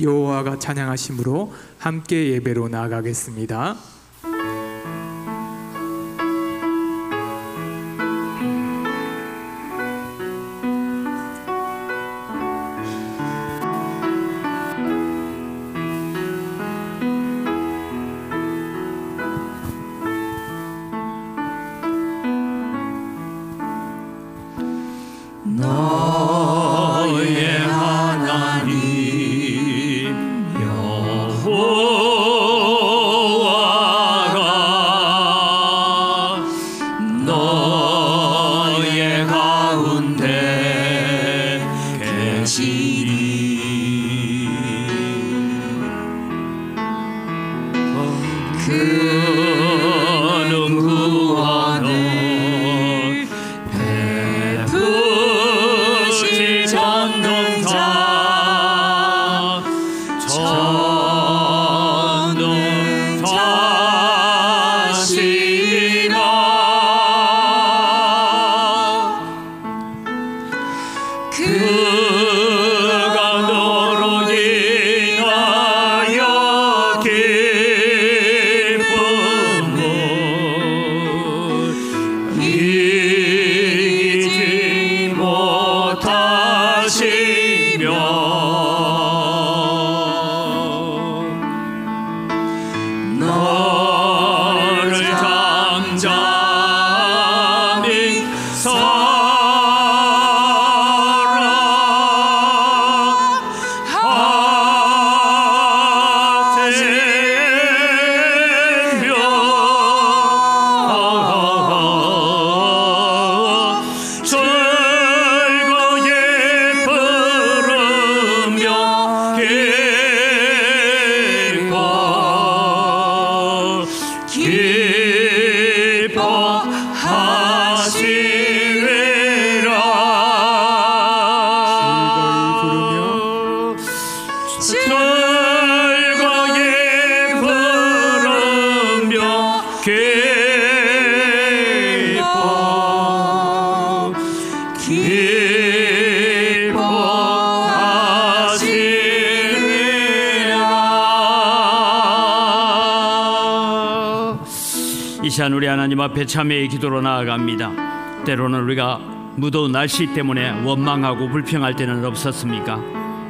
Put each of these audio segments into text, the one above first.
여호와가 찬양하심으로 함께 예배로 나아가겠습니다. 너의 하나님 여호와가 너의 가운데 계시니 그는 구원을 그가 너로 인하여 기쁨을 이기지 못하시며 너를 잠잠히 이 시간 우리 하나님 앞에 참회의 기도로 나아갑니다. 때로는 우리가 무더운 날씨 때문에 원망하고 불평할 때는 없었습니까?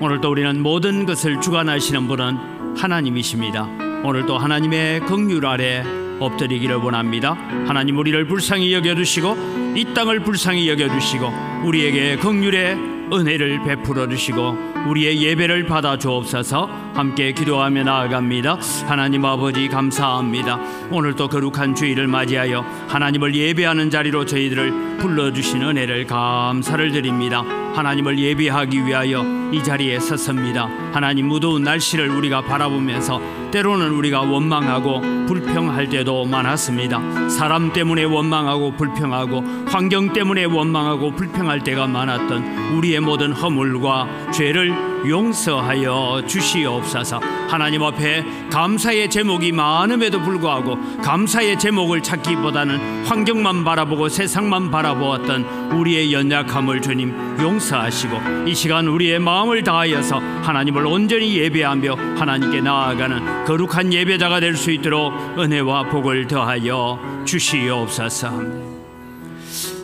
오늘도 우리는 모든 것을 주관하시는 분은 하나님이십니다. 오늘도 하나님의 긍휼 아래 엎드리기를 원합니다. 하나님 우리를 불쌍히 여겨주시고 이 땅을 불쌍히 여겨주시고 우리에게 긍휼의 은혜를 베풀어 주시고 우리의 예배를 받아 주옵소서. 함께 기도하며 나아갑니다. 하나님 아버지 감사합니다. 오늘도 거룩한 주일을 맞이하여 하나님을 예배하는 자리로 저희들을 불러주신 은혜를 감사를 드립니다. 하나님을 예배하기 위하여 이 자리에 섰습니다. 하나님 무더운 날씨를 우리가 바라보면서 때로는 우리가 원망하고 불평할 때도 많았습니다. 사람 때문에 원망하고 불평하고 환경 때문에 원망하고 불평할 때가 많았던 우리의 모든 허물과 죄를 용서하여 주시옵소서. 하나님 앞에 감사의 제목이 많음에도 불구하고 감사의 제목을 찾기보다는 환경만 바라보고 세상만 바라보았던 우리의 연약함을 주님 용서하시고 이 시간 우리의 마음을 다하여서 하나님을 온전히 예배하며 하나님께 나아가는 거룩한 예배자가 될 수 있도록 은혜와 복을 더하여 주시옵소서.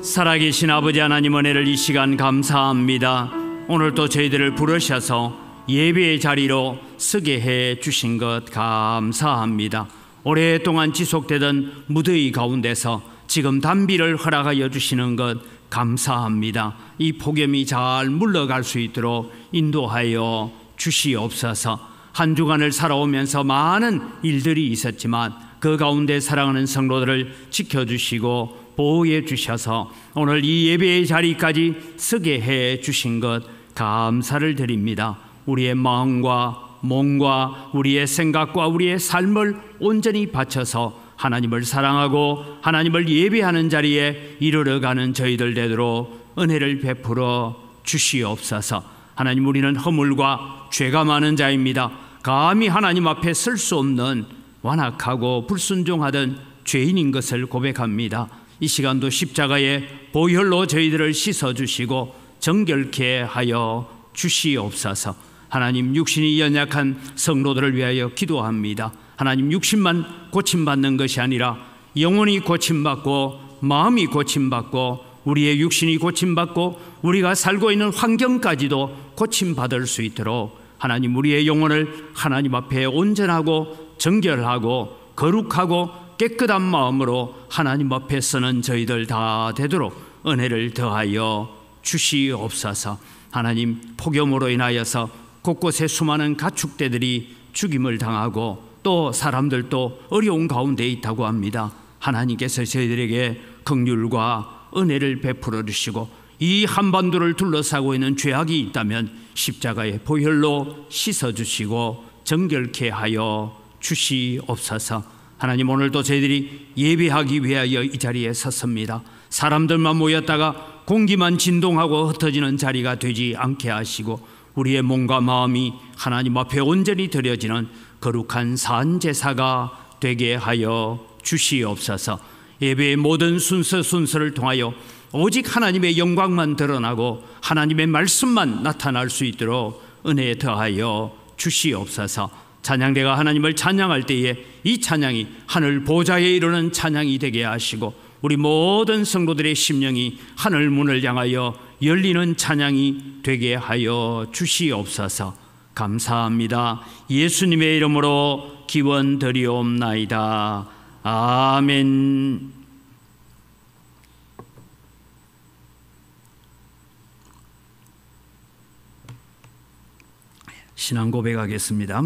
살아계신 아버지 하나님 은혜를 이 시간 감사합니다. 오늘도 저희들을 부르셔서 예배의 자리로 서게 해 주신 것 감사합니다. 오랫동안 지속되던 무더위 가운데서 지금 단비를 허락하여 주시는 것 감사합니다. 이 폭염이 잘 물러갈 수 있도록 인도하여 주시옵소서. 한 주간을 살아오면서 많은 일들이 있었지만 그 가운데 사랑하는 성도들을 지켜주시고 보호해 주셔서 오늘 이 예배의 자리까지 서게 해 주신 것 감사를 드립니다. 우리의 마음과 몸과 우리의 생각과 우리의 삶을 온전히 바쳐서 하나님을 사랑하고 하나님을 예배하는 자리에 이르러가는 저희들 되도록 은혜를 베풀어 주시옵소서. 하나님 우리는 허물과 죄가 많은 자입니다. 감히 하나님 앞에 설 수 없는 완악하고 불순종하던 죄인인 것을 고백합니다. 이 시간도 십자가의 보혈로 저희들을 씻어주시고 정결케 하여 주시옵소서. 하나님, 육신이 연약한 성도들을 위하여 기도합니다. 하나님, 육신만 고침받는 것이 아니라 영혼이 고침받고 마음이 고침받고 우리의 육신이 고침받고 우리가 살고 있는 환경까지도 고침받을 수 있도록 하나님, 우리의 영혼을 하나님 앞에 온전하고 정결하고 거룩하고 깨끗한 마음으로 하나님 앞에 서는 저희들 다 되도록 은혜를 더하여 주시옵소서. 하나님, 폭염으로 인하여서 곳곳에 수많은 가축대들이 죽임을 당하고 또 사람들도 어려운 가운데 있다고 합니다. 하나님께서 저희들에게 긍휼과 은혜를 베풀어 주시고 이 한반도를 둘러싸고 있는 죄악이 있다면 십자가의 보혈로 씻어주시고 정결케 하여 주시옵소서. 하나님, 오늘도 저희들이 예배하기 위하여 이 자리에 섰습니다. 사람들만 모였다가 공기만 진동하고 흩어지는 자리가 되지 않게 하시고 우리의 몸과 마음이 하나님 앞에 온전히 드려지는 거룩한 산제사가 되게 하여 주시옵소서. 예배의 모든 순서를 통하여 오직 하나님의 영광만 드러나고 하나님의 말씀만 나타날 수 있도록 은혜 더하여 주시옵소서. 찬양대가 하나님을 찬양할 때에 이 찬양이 하늘 보좌에 이르는 찬양이 되게 하시고 우리 모든 성도들의 심령이 하늘 문을 향하여 열리는 찬양이 되게 하여 주시옵소서. 감사합니다. 예수님의 이름으로 기원드리옵나이다. 아멘. 신앙 고백하겠습니다.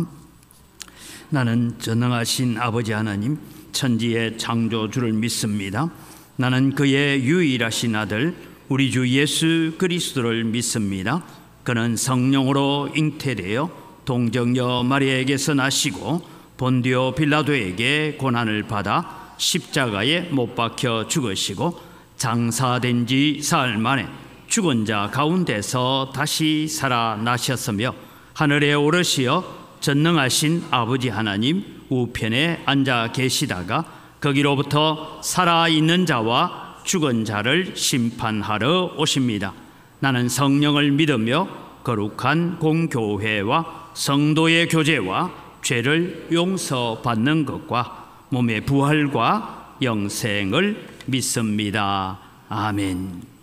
나는 전능하신 아버지 하나님, 천지의 창조주를 믿습니다. 나는 그의 유일하신 아들 우리 주 예수 그리스도를 믿습니다. 그는 성령으로 잉태되어 동정녀 마리아에게서 나시고 본디오 빌라도에게 고난을 받아 십자가에 못 박혀 죽으시고 장사된 지 사흘 만에 죽은 자 가운데서 다시 살아나셨으며 하늘에 오르시어 전능하신 아버지 하나님 우편에 앉아 계시다가 거기로부터 살아있는 자와 죽은 자를 심판하러 오십니다. 나는 성령을 믿으며 거룩한 공교회와 성도의 교제와 죄를 용서받는 것과 몸의 부활과 영생을 믿습니다. 아멘.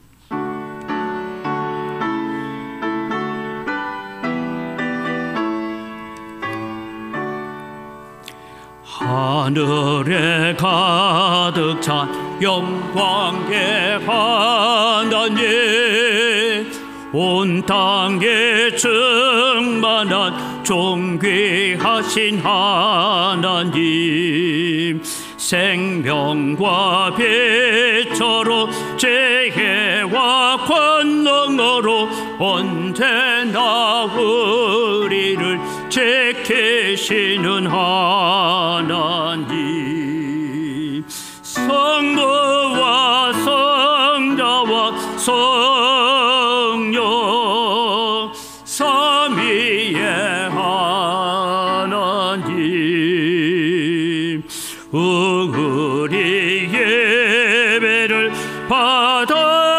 하늘에 가득 찬 영광의 하나님, 온 땅에 충만한 존귀하신 하나님, 생명과 빛으로 지혜와 권능으로 언제나 우리를 지키시는 하나님, 성부와 성자와 성령 삼위의 하나님, 우리 예배를 받아주시옵소서.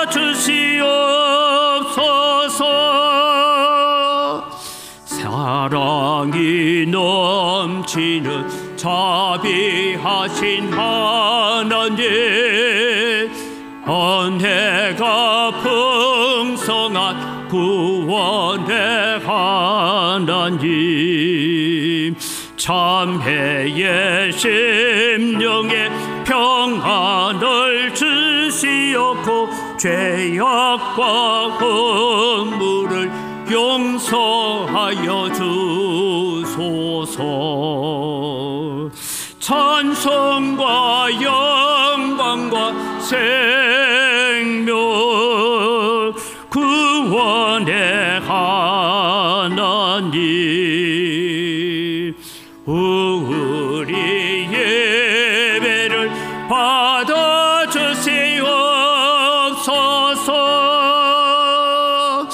사랑이 넘치는 자비하신 하나님, 은혜가 풍성한 구원의 하나님, 참회의 심령에 평안을 주시옵고 죄악과 허물을 용서하여 주소서. 찬송과 영광과 생명 구원의 하나님, 우리 예배를 받아주시옵소서.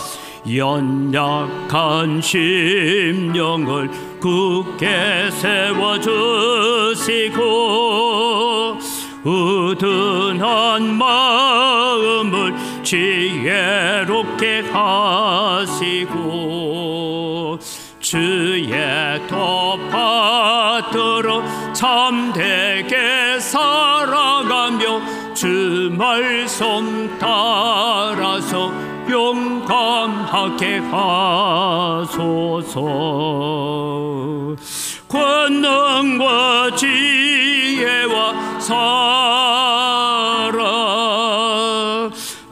연약한 심령을 굳게 세워주시고 우둔한 마음을 지혜롭게 하시고 주의 도받들어 참되게 살아가며 주 말씀 따라서 용감하게 하소서. 권능과 지혜와 사랑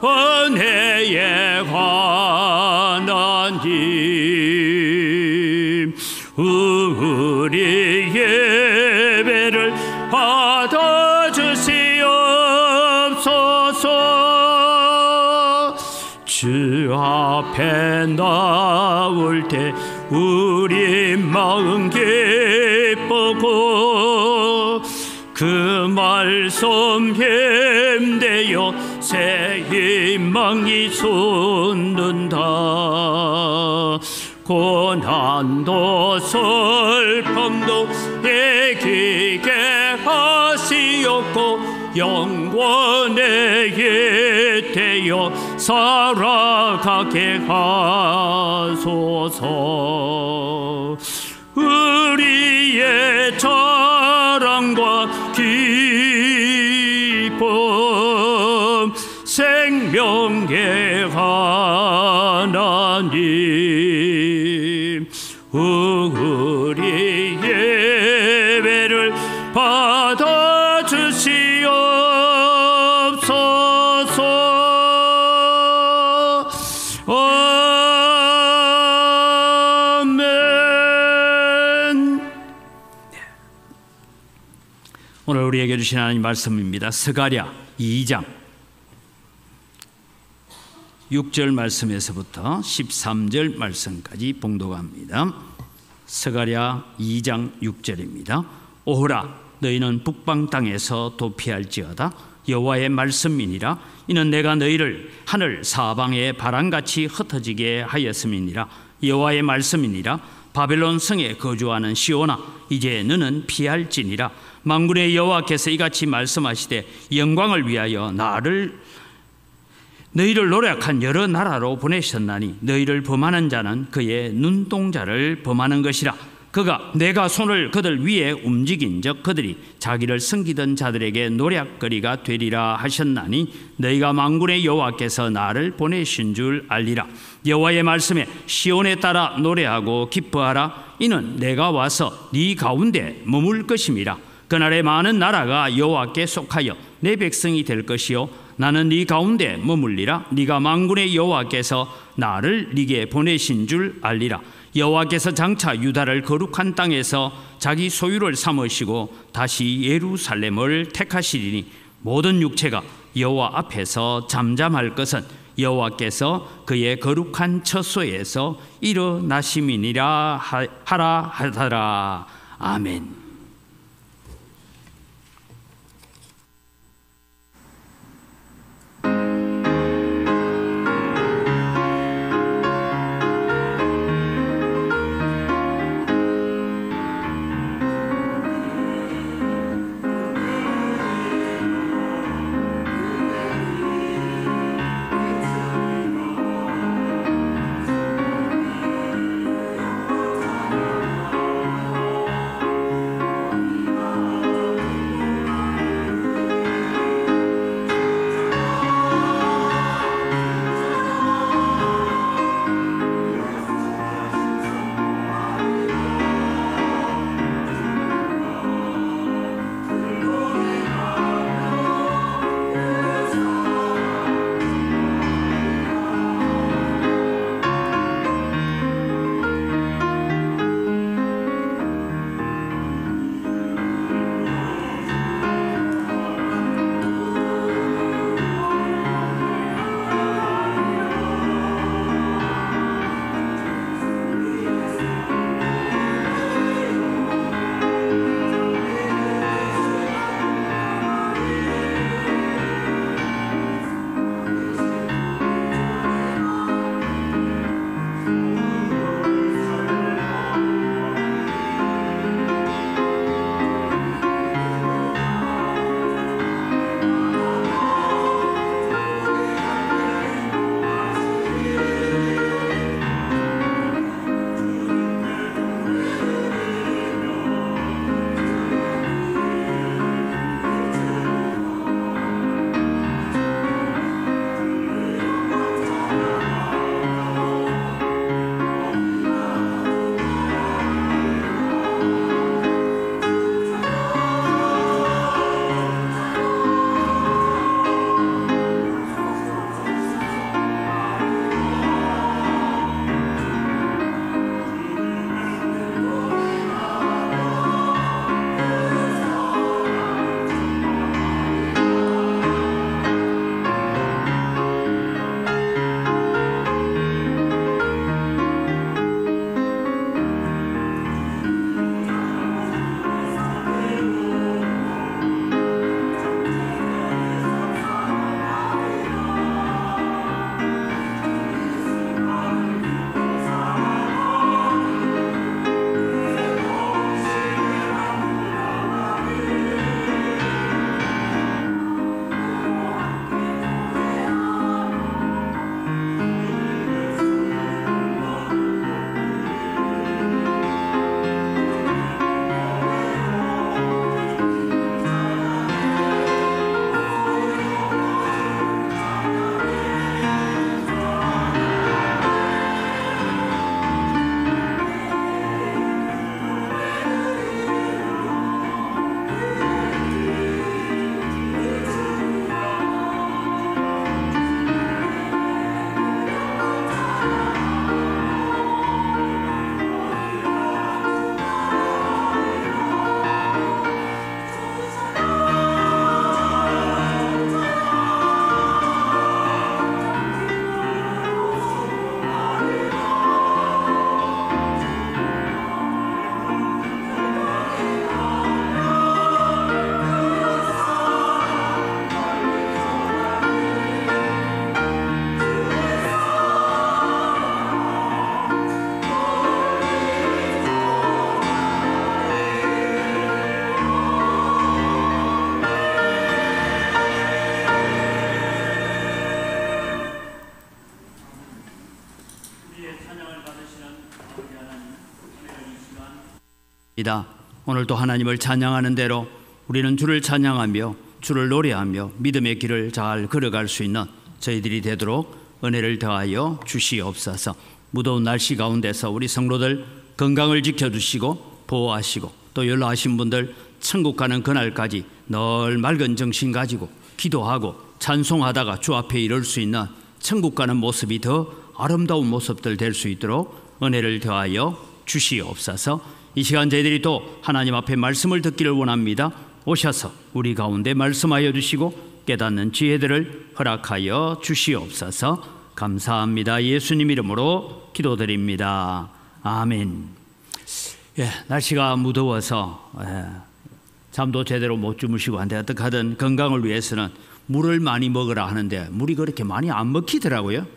은혜의 하나님, 우리 예배를 받아주시옵소서. 주 앞에 나올 때 우리 마음 기쁘고 그 말씀 힘되어 새 희망이 솟는다. 고난도 슬픔도 이기게 하시옵고 영원에 잇대어 살아가게 하소서. 우리의 자랑과 기쁨 생명의 하나님, 우리 예배를 받아주시옵소서. 아멘. 오늘 우리에게 주신 하나님 말씀입니다. 스가랴 2장 6절 말씀에서부터 13절 말씀까지 봉독합니다. 스가랴 2장 6절입니다. 오호라, 너희는 북방 땅에서 도피할지어다. 여호와의 말씀이니라. 이는 내가 너희를 하늘 사방에 바람같이 흩어지게 하였음이니라. 여호와의 말씀이니라. 바벨론 성에 거주하는 시온아, 이제 너는 피할지니라. 만군의 여호와께서 이같이 말씀하시되 영광을 위하여 너희를 노력한 여러 나라로 보내셨나니 너희를 범하는 자는 그의 눈동자를 범하는 것이라. 그가 내가 손을 그들 위에 움직인즉 그들이 자기를 섬기던 자들에게 노략거리가 되리라 하셨나니 너희가 만군의 여호와께서 나를 보내신 줄 알리라. 여호와의 말씀에 시온에 따라 노래하고 기뻐하라. 이는 내가 와서 네 가운데 머물 것임이라. 그날에 많은 나라가 여호와께 속하여 내 백성이 될 것이요 나는 네 가운데 머물리라. 네가 만군의 여호와께서 나를 네게 보내신 줄 알리라. 여호와께서 장차 유다를 거룩한 땅에서 자기 소유를 삼으시고 다시 예루살렘을 택하시리니 모든 육체가 여호와 앞에서 잠잠할 것은 여호와께서 그의 거룩한 처소에서 일어나심이니라 하라 하더라. 아멘. 오늘도 하나님을 찬양하는 대로 우리는 주를 찬양하며 주를 노래하며 믿음의 길을 잘 걸어갈 수 있는 저희들이 되도록 은혜를 더하여 주시옵소서. 무더운 날씨 가운데서 우리 성도들 건강을 지켜주시고 보호하시고 또 연로하신 분들 천국 가는 그날까지 늘 맑은 정신 가지고 기도하고 찬송하다가 주 앞에 이룰 수 있는 천국 가는 모습이 더 아름다운 모습들 될 수 있도록 은혜를 더하여 주시옵소서. 이 시간 저희들이 또 하나님 앞에 말씀을 듣기를 원합니다. 오셔서 우리 가운데 말씀하여 주시고 깨닫는 지혜들을 허락하여 주시옵소서. 감사합니다. 예수님 이름으로 기도드립니다. 아멘. 날씨가 무더워서 잠도 제대로 못 주무시고 한데 어떡하든 건강을 위해서는 물을 많이 먹으라 하는데 물이 그렇게 많이 안 먹히더라고요.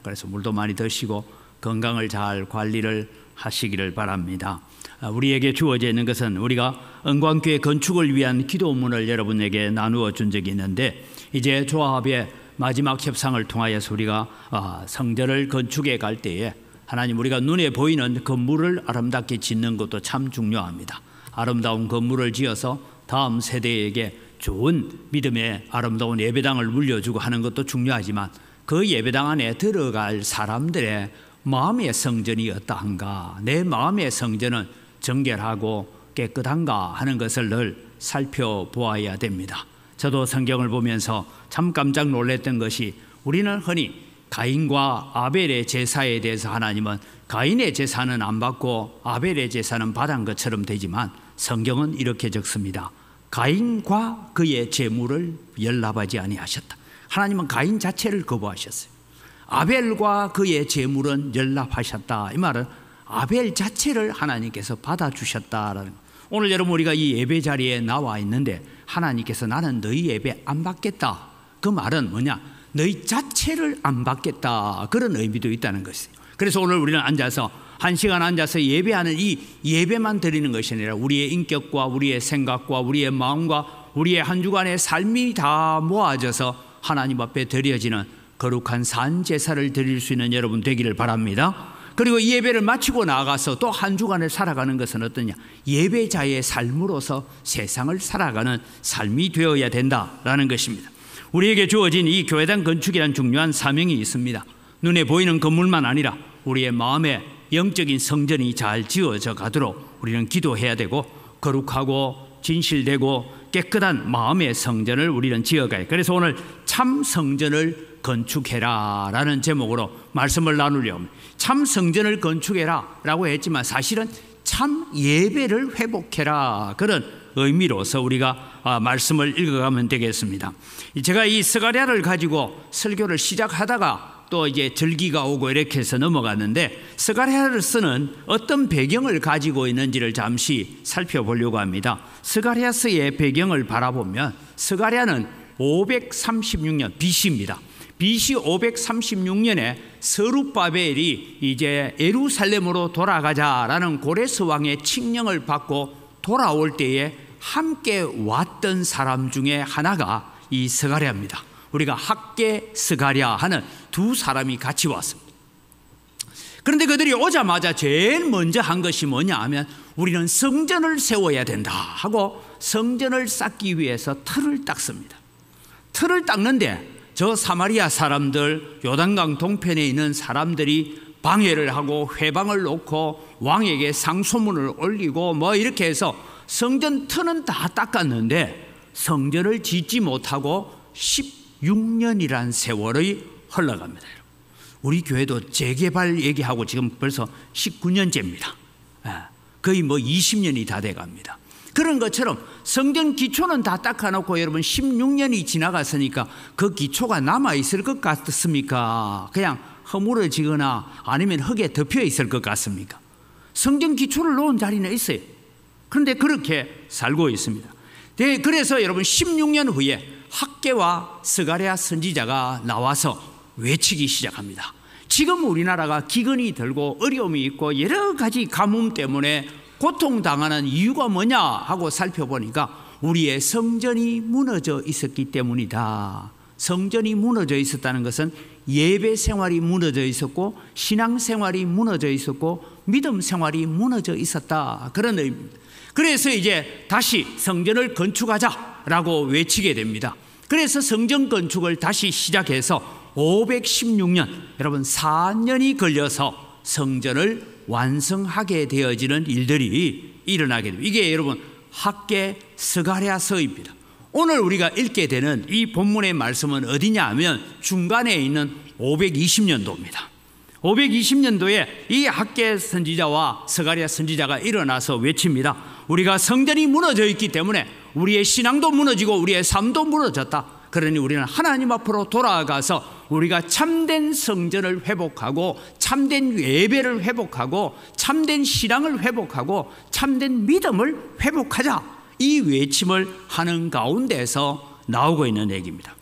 그래서 물도 많이 드시고 건강을 잘 관리를 하시기를 바랍니다. 우리에게 주어져 있는 것은 우리가 은광교회 건축을 위한 기도문을 여러분에게 나누어 준 적이 있는데 이제 조합의 마지막 협상을 통하여서 우리가 성전을 건축해 갈 때에 하나님 우리가 눈에 보이는 건물을 아름답게 짓는 것도 참 중요합니다. 아름다운 건물을 지어서 다음 세대에게 좋은 믿음의 아름다운 예배당을 물려주고 하는 것도 중요하지만 그 예배당 안에 들어갈 사람들의 마음의 성전이 어떠한가, 내 마음의 성전은 정결하고 깨끗한가 하는 것을 늘 살펴보아야 됩니다. 저도 성경을 보면서 참 깜짝 놀랐던 것이 우리는 흔히 가인과 아벨의 제사에 대해서 하나님은 가인의 제사는 안 받고 아벨의 제사는 받은 것처럼 되지만 성경은 이렇게 적습니다. 가인과 그의 제물을 연락하지 아니하셨다. 하나님은 가인 자체를 거부하셨어요. 아벨과 그의 제물은 연락하셨다. 이 말은 아벨 자체를 하나님께서 받아주셨다라는 것. 오늘 여러분 우리가 이 예배 자리에 나와 있는데 하나님께서 나는 너희 예배 안 받겠다. 그 말은 뭐냐? 너희 자체를 안 받겠다. 그런 의미도 있다는 것이에요. 그래서 오늘 우리는 앉아서 1시간 앉아서 예배하는 이 예배만 드리는 것이 아니라 우리의 인격과 우리의 생각과 우리의 마음과 우리의 한 주간의 삶이 다 모아져서 하나님 앞에 드려지는 거룩한 산 제사를 드릴 수 있는 여러분 되기를 바랍니다. 그리고 이 예배를 마치고 나가서 또 한 주간을 살아가는 것은 어떠냐? 예배자의 삶으로서 세상을 살아가는 삶이 되어야 된다라는 것입니다. 우리에게 주어진 이 교회당 건축이라는 중요한 사명이 있습니다. 눈에 보이는 건물만 아니라 우리의 마음에 영적인 성전이 잘 지어져 가도록 우리는 기도해야 되고 거룩하고 진실되고 깨끗한 마음의 성전을 우리는 지어가요. 그래서 오늘 참 성전을 건축해라 라는 제목으로 말씀을 나누려고 합니다. 참 성전을 건축해라 라고 했지만 사실은 참 예배를 회복해라 그런 의미로서 우리가 말씀을 읽어가면 되겠습니다. 제가 이 스가랴를 가지고 설교를 시작하다가 또 이제 절기가 오고 이렇게 해서 넘어갔는데 스가랴를 쓰는 어떤 배경을 가지고 있는지를 잠시 살펴보려고 합니다. 스가랴서의 배경을 바라보면 스가랴는 536년 BC입니다. BC 536년에 스룹바벨이 이제 예루살렘으로 돌아가자라는 고레스 왕의 칙령을 받고 돌아올 때에 함께 왔던 사람 중에 하나가 이 스가랴입니다. 우리가 학개 스가랴 하는 두 사람이 같이 왔습니다. 그런데 그들이 오자마자 제일 먼저 한 것이 뭐냐 하면 우리는 성전을 세워야 된다 하고 성전을 쌓기 위해서 틀을 닦습니다. 틀을 닦는데 저 사마리아 사람들, 요단강 동편에 있는 사람들이 방해를 하고 회방을 놓고 왕에게 상소문을 올리고 뭐 이렇게 해서 성전 틀은 다 닦았는데 성전을 짓지 못하고 16년이란 세월이 흘러갑니다. 우리 교회도 재개발 얘기하고 지금 벌써 19년째입니다. 거의 뭐 20년이 다 돼갑니다. 그런 것처럼 성전 기초는 다 닦아놓고 여러분 16년이 지나갔으니까 그 기초가 남아있을 것 같습니까? 그냥 허물어지거나 아니면 흙에 덮여 있을 것 같습니까? 성전 기초를 놓은 자리는 있어요. 그런데 그렇게 살고 있습니다. 그래서 여러분 16년 후에 학개와 스가랴 선지자가 나와서 외치기 시작합니다. 지금 우리나라가 기근이 들고 어려움이 있고 여러 가지 가뭄 때문에 고통당하는 이유가 뭐냐 하고 살펴보니까 우리의 성전이 무너져 있었기 때문이다. 성전이 무너져 있었다는 것은 예배 생활이 무너져 있었고 신앙 생활이 무너져 있었고 믿음 생활이 무너져 있었다, 그런 의미입니다. 그래서 이제 다시 성전을 건축하자라고 외치게 됩니다. 그래서 성전 건축을 다시 시작해서 516년, 여러분 4년이 걸려서 성전을 완성하게 되어지는 일들이 일어나게 됩니다. 이게 여러분 학개 스가랴서입니다. 오늘 우리가 읽게 되는 이 본문의 말씀은 어디냐 하면 중간에 있는 520년도입니다. 520년도에 이 학개 선지자와 스가랴 선지자가 일어나서 외칩니다. 우리가 성전이 무너져 있기 때문에 우리의 신앙도 무너지고 우리의 삶도 무너졌다. 그러니 우리는 하나님 앞으로 돌아가서 우리가 참된 성전을 회복하고 참된 예배를 회복하고 참된 신앙을 회복하고 참된 믿음을 회복하자, 이 외침을 하는 가운데서 나오고 있는 얘기입니다.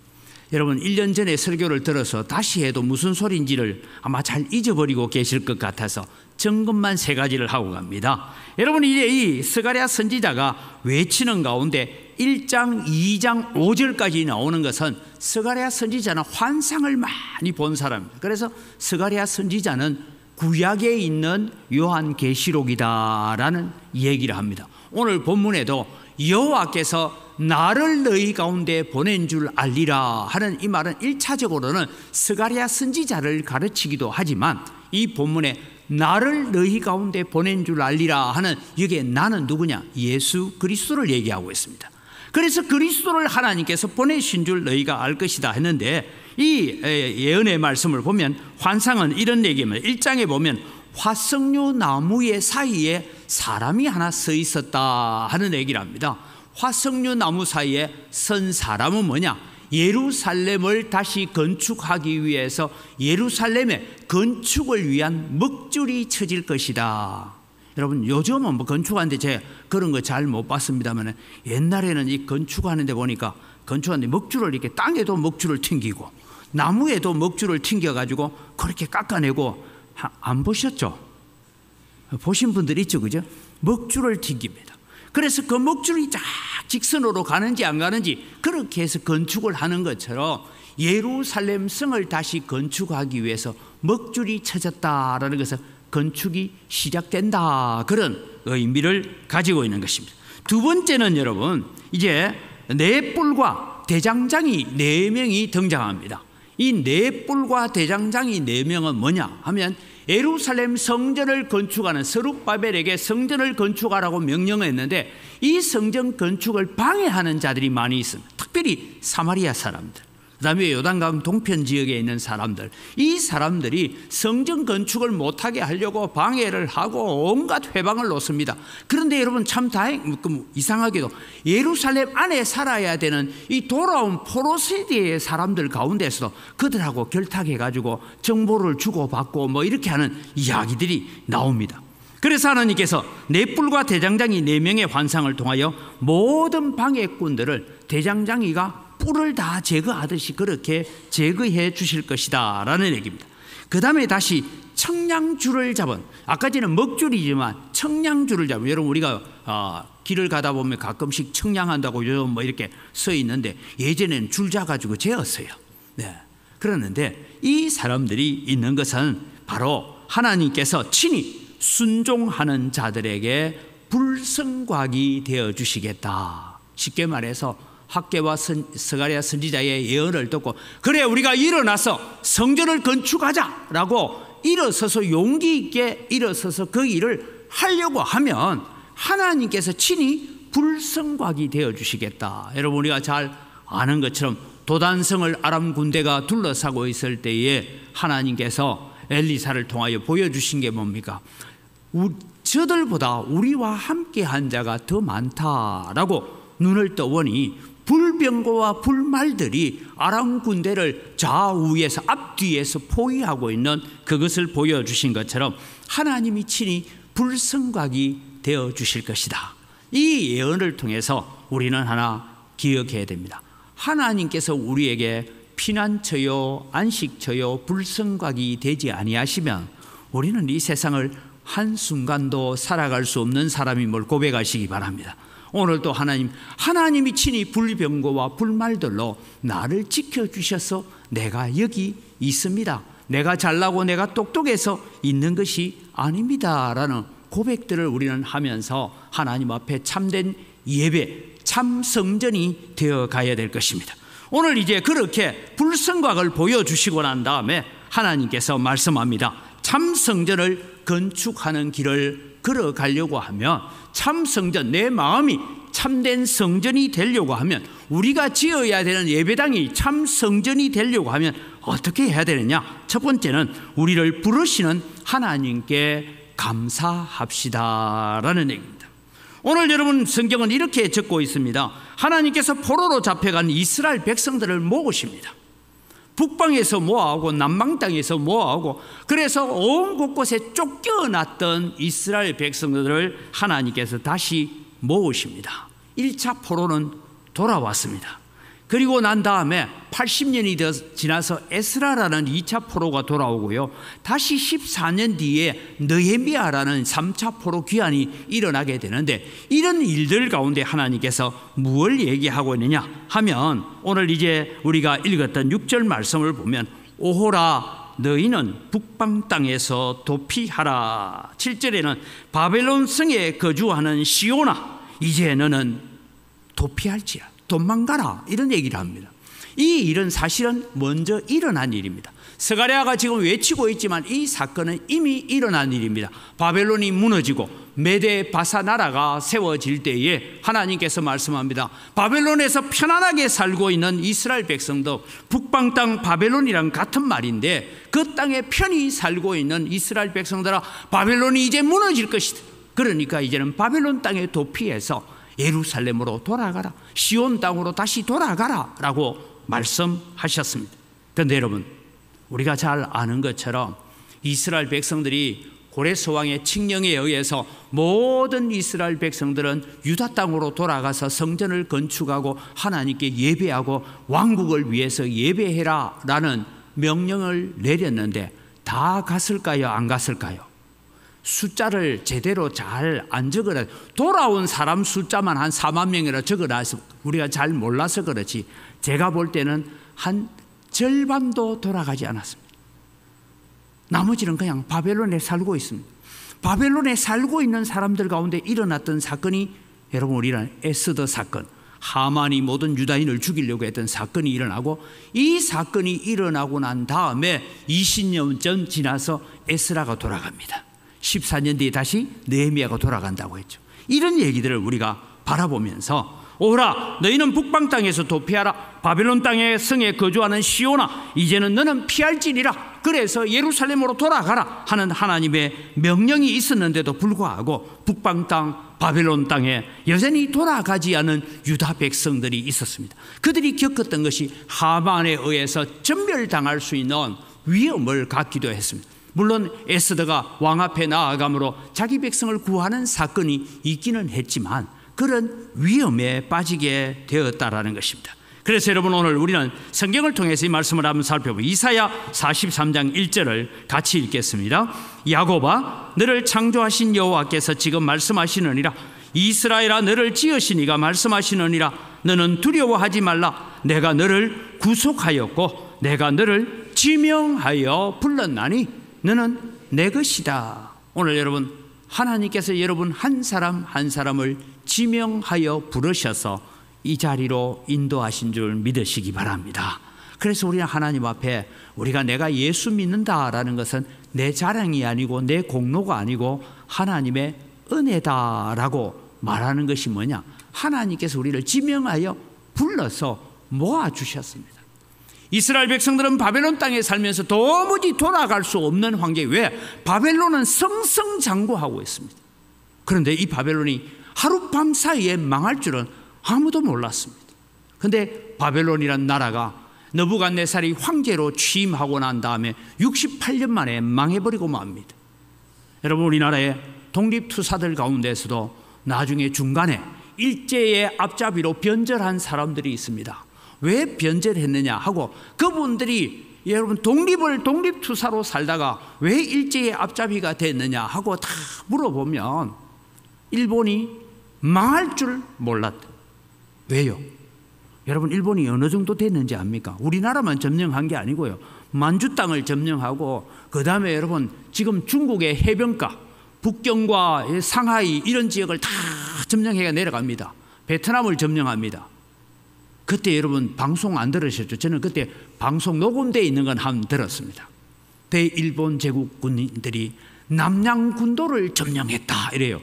여러분 1년 전에 설교를 들어서 다시 해도 무슨 소리인지를 아마 잘 잊어버리고 계실 것 같아서 점검만 3가지를 하고 갑니다. 여러분 이제 이 스가랴 선지자가 외치는 가운데 1장, 2장, 5절까지 나오는 것은 스가랴 선지자는 환상을 많이 본 사람입니다. 그래서 스가랴 선지자는 구약에 있는 요한계시록이다라는 얘기를 합니다. 오늘 본문에도 여호와께서 나를 너희 가운데 보낸 줄 알리라 하는 이 말은 1차적으로는 스가랴 선지자를 가르치기도 하지만 이 본문에 나를 너희 가운데 보낸 줄 알리라 하는 여기에 나는 누구냐? 예수 그리스도를 얘기하고 있습니다. 그래서 그리스도를 하나님께서 보내신 줄 너희가 알 것이다 했는데, 이 예언의 말씀을 보면 환상은 이런 얘기입니다. 1장에 보면 화석류 나무의 사이에 사람이 하나 서 있었다 하는 얘기를 합니다. 화석류 나무 사이에 선 사람은 뭐냐? 예루살렘을 다시 건축하기 위해서 예루살렘의 건축을 위한 먹줄이 쳐질 것이다. 여러분 요즘은 뭐 건축하는데 제가 그런 거 잘 못 봤습니다만 옛날에는 이 건축하는데 보니까 건축하는데 먹줄을 이렇게 땅에도 먹줄을 튕기고 나무에도 먹줄을 튕겨가지고 그렇게 깎아내고, 안 보셨죠? 보신 분들 있죠, 그죠? 먹줄을 튕깁니다. 그래서 그 먹줄이 쫙 직선으로 가는지 안 가는지 그렇게 해서 건축을 하는 것처럼 예루살렘 성을 다시 건축하기 위해서 먹줄이 쳐졌다라는 것은 건축이 시작된다, 그런 의미를 가지고 있는 것입니다. 두 번째는 여러분 이제 네 뿔과 대장장이 4명이 등장합니다. 이 네 뿔과 대장장이 4명은 뭐냐 하면 예루살렘 성전을 건축하는 스룹바벨에게 성전을 건축하라고 명령했는데 이 성전 건축을 방해하는 자들이 많이 있습니다. 특별히 사마리아 사람들, 그 다음에 요단강 동편 지역에 있는 사람들, 이 사람들이 성전 건축을 못하게 하려고 방해를 하고 온갖 회방을 놓습니다. 그런데 여러분 참 이상하게도 예루살렘 안에 살아야 되는 이 돌아온 포로세대의 사람들 가운데서도 그들하고 결탁해가지고 정보를 주고받고 뭐 이렇게 하는 이야기들이 나옵니다. 그래서 하나님께서 네 뿔과 대장장이 4명의 환상을 통하여 모든 방해꾼들을 대장장이가 뿔을 다 제거하듯이 그렇게 제거해 주실 것이다 라는 얘기입니다. 그 다음에 다시 청량줄을 잡은, 아까 전에 먹줄이지만 청량줄을 잡은, 여러분 우리가 길을 가다 보면 가끔씩 청량한다고 요즘 뭐 이렇게 써 있는데 예전에는 줄 잡아가지고 재었어요. 네. 그러는데 이 사람들이 있는 것은 바로 하나님께서 친히 순종하는 자들에게 불성곽이 되어 주시겠다. 쉽게 말해서 학개와 스가랴 선지자의 예언을 듣고 그래 우리가 일어나서 성전을 건축하자라고 일어서서 용기 있게 일어서서 그 일을 하려고 하면 하나님께서 친히 불성곽이 되어 주시겠다. 여러분 우리가 잘 아는 것처럼 도단성을 아람 군대가 둘러싸고 있을 때에 하나님께서 엘리사를 통하여 보여주신 게 뭡니까? 저들보다 우리와 함께한 자가 더 많다라고 눈을 떠보니 불병거와 불말들이 아람 군대를 좌우에서 앞뒤에서 포위하고 있는 그것을 보여주신 것처럼 하나님이 친히 불성곽이 되어 주실 것이다. 이 예언을 통해서 우리는 하나 기억해야 됩니다. 하나님께서 우리에게 피난처요 안식처요 불성곽이 되지 아니하시면 우리는 이 세상을 한순간도 살아갈 수 없는 사람임을 고백하시기 바랍니다. 오늘도 하나님이 친히 불병거와 불말들로 나를 지켜주셔서 내가 여기 있습니다. 내가 잘나고 내가 똑똑해서 있는 것이 아닙니다라는 고백들을 우리는 하면서 하나님 앞에 참된 예배, 참 성전이 되어 가야 될 것입니다. 오늘 이제 그렇게 불성곽을 보여주시고 난 다음에 하나님께서 말씀합니다. 참 성전을 건축하는 길을 걸어가려고 하면, 참 성전, 내 마음이 참된 성전이 되려고 하면, 우리가 지어야 되는 예배당이 참 성전이 되려고 하면 어떻게 해야 되느냐? 첫 번째는 우리를 부르시는 하나님께 감사합시다라는 얘기입니다. 오늘 여러분 성경은 이렇게 적고 있습니다. 하나님께서 포로로 잡혀간 이스라엘 백성들을 모으십니다. 북방에서 모아오고 남방 땅에서 모아오고, 그래서 온 곳곳에 쫓겨났던 이스라엘 백성들을 하나님께서 다시 모으십니다. 1차 포로는 돌아왔습니다. 그리고 난 다음에 80년이 지나서 에스라라는 2차 포로가 돌아오고요. 다시 14년 뒤에 느헤미야라는 3차 포로 귀환이 일어나게 되는데, 이런 일들 가운데 하나님께서 무엇을 얘기하고 있느냐 하면, 오늘 이제 우리가 읽었던 6절 말씀을 보면, 오호라 너희는 북방 땅에서 도피하라. 7절에는 바벨론 성에 거주하는 시온아 이제 너는 도피할지라, 도망가라, 이런 얘기를 합니다. 이 일은 사실은 먼저 일어난 일입니다. 스가랴가 지금 외치고 있지만 이 사건은 이미 일어난 일입니다. 바벨론이 무너지고 메데 바사 나라가 세워질 때에 하나님께서 말씀합니다. 바벨론에서 편안하게 살고 있는 이스라엘 백성도, 북방 땅 바벨론이랑 같은 말인데, 그 땅에 편히 살고 있는 이스라엘 백성들아, 바벨론이 이제 무너질 것이다. 그러니까 이제는 바벨론 땅에 도피해서 예루살렘으로 돌아가라, 시온 땅으로 다시 돌아가라 라고 말씀하셨습니다. 그런데 여러분, 우리가 잘 아는 것처럼 이스라엘 백성들이 고레스왕의 칙령에 의해서 모든 이스라엘 백성들은 유다 땅으로 돌아가서 성전을 건축하고 하나님께 예배하고 왕국을 위해서 예배해라 라는 명령을 내렸는데, 다 갔을까요? 안 갔을까요? 숫자를 제대로 잘 안 적어놔. 돌아온 사람 숫자만 한 4만 명이라 적어놔서 우리가 잘 몰라서 그렇지, 제가 볼 때는 한 절반도 돌아가지 않았습니다. 나머지는 그냥 바벨론에 살고 있습니다. 바벨론에 살고 있는 사람들 가운데 일어났던 사건이, 여러분, 우리는 에스더 사건, 하만이 모든 유다인을 죽이려고 했던 사건이 일어나고, 이 사건이 일어나고 난 다음에 20년 전 지나서 에스라가 돌아갑니다. 14년 뒤에 다시 느헤미야가 돌아간다고 했죠. 이런 얘기들을 우리가 바라보면서, 오라 너희는 북방 땅에서 도피하라, 바벨론 땅의 성에 거주하는 시온아 이제는 너는 피할지니라, 그래서 예루살렘으로 돌아가라 하는 하나님의 명령이 있었는데도 불구하고 북방 땅 바벨론 땅에 여전히 돌아가지 않은 유다 백성들이 있었습니다. 그들이 겪었던 것이 하만에 의해서 전멸당할 수 있는 위험을 갖기도 했습니다. 물론 에스더가 왕 앞에 나아감으로 자기 백성을 구하는 사건이 있기는 했지만 그런 위험에 빠지게 되었다라는 것입니다. 그래서 여러분, 오늘 우리는 성경을 통해서 이 말씀을 한번 살펴보고, 이사야 43장 1절을 같이 읽겠습니다. 야곱아 너를 창조하신 여호와께서 지금 말씀하시느니라, 이스라엘아 너를 지으신 이가 말씀하시느니라, 너는 두려워하지 말라, 내가 너를 구속하였고 내가 너를 지명하여 불렀나니 너는 내 것이다. 오늘 여러분, 하나님께서 여러분 한 사람 한 사람을 지명하여 부르셔서 이 자리로 인도하신 줄 믿으시기 바랍니다. 그래서 우리는 하나님 앞에 내가 예수 믿는다라는 것은 내 자랑이 아니고 내 공로가 아니고 하나님의 은혜다라고 말하는 것이 뭐냐? 하나님께서 우리를 지명하여 불러서 모아주셨습니다. 이스라엘 백성들은 바벨론 땅에 살면서 도무지 돌아갈 수 없는 환경. 왜? 바벨론은 승승장구하고 있습니다. 그런데 이 바벨론이 하룻밤 사이에 망할 줄은 아무도 몰랐습니다. 그런데 바벨론이란 나라가 느부갓네살이 황제로 취임하고 난 다음에 68년 만에 망해버리고 맙니다. 여러분, 우리나라의 독립투사들 가운데서도 나중에 중간에 일제의 앞잡이로 변절한 사람들이 있습니다. 왜 변절했느냐 하고, 그분들이 여러분 독립투사로 살다가 왜 일제의 앞잡이가 됐느냐 하고 다 물어보면 일본이 망할 줄 몰랐다. 왜요? 여러분, 일본이 어느 정도 됐는지 압니까? 우리나라만 점령한 게 아니고요, 만주 땅을 점령하고 그 다음에 여러분 지금 중국의 해변가 북경과 상하이 이런 지역을 다 점령해가 내려갑니다. 베트남을 점령합니다. 그때 여러분 방송 안 들으셨죠? 저는 그때 방송 녹음되어 있는 건 한 들었습니다. 대일본 제국 군인들이 남양군도를 점령했다 이래요.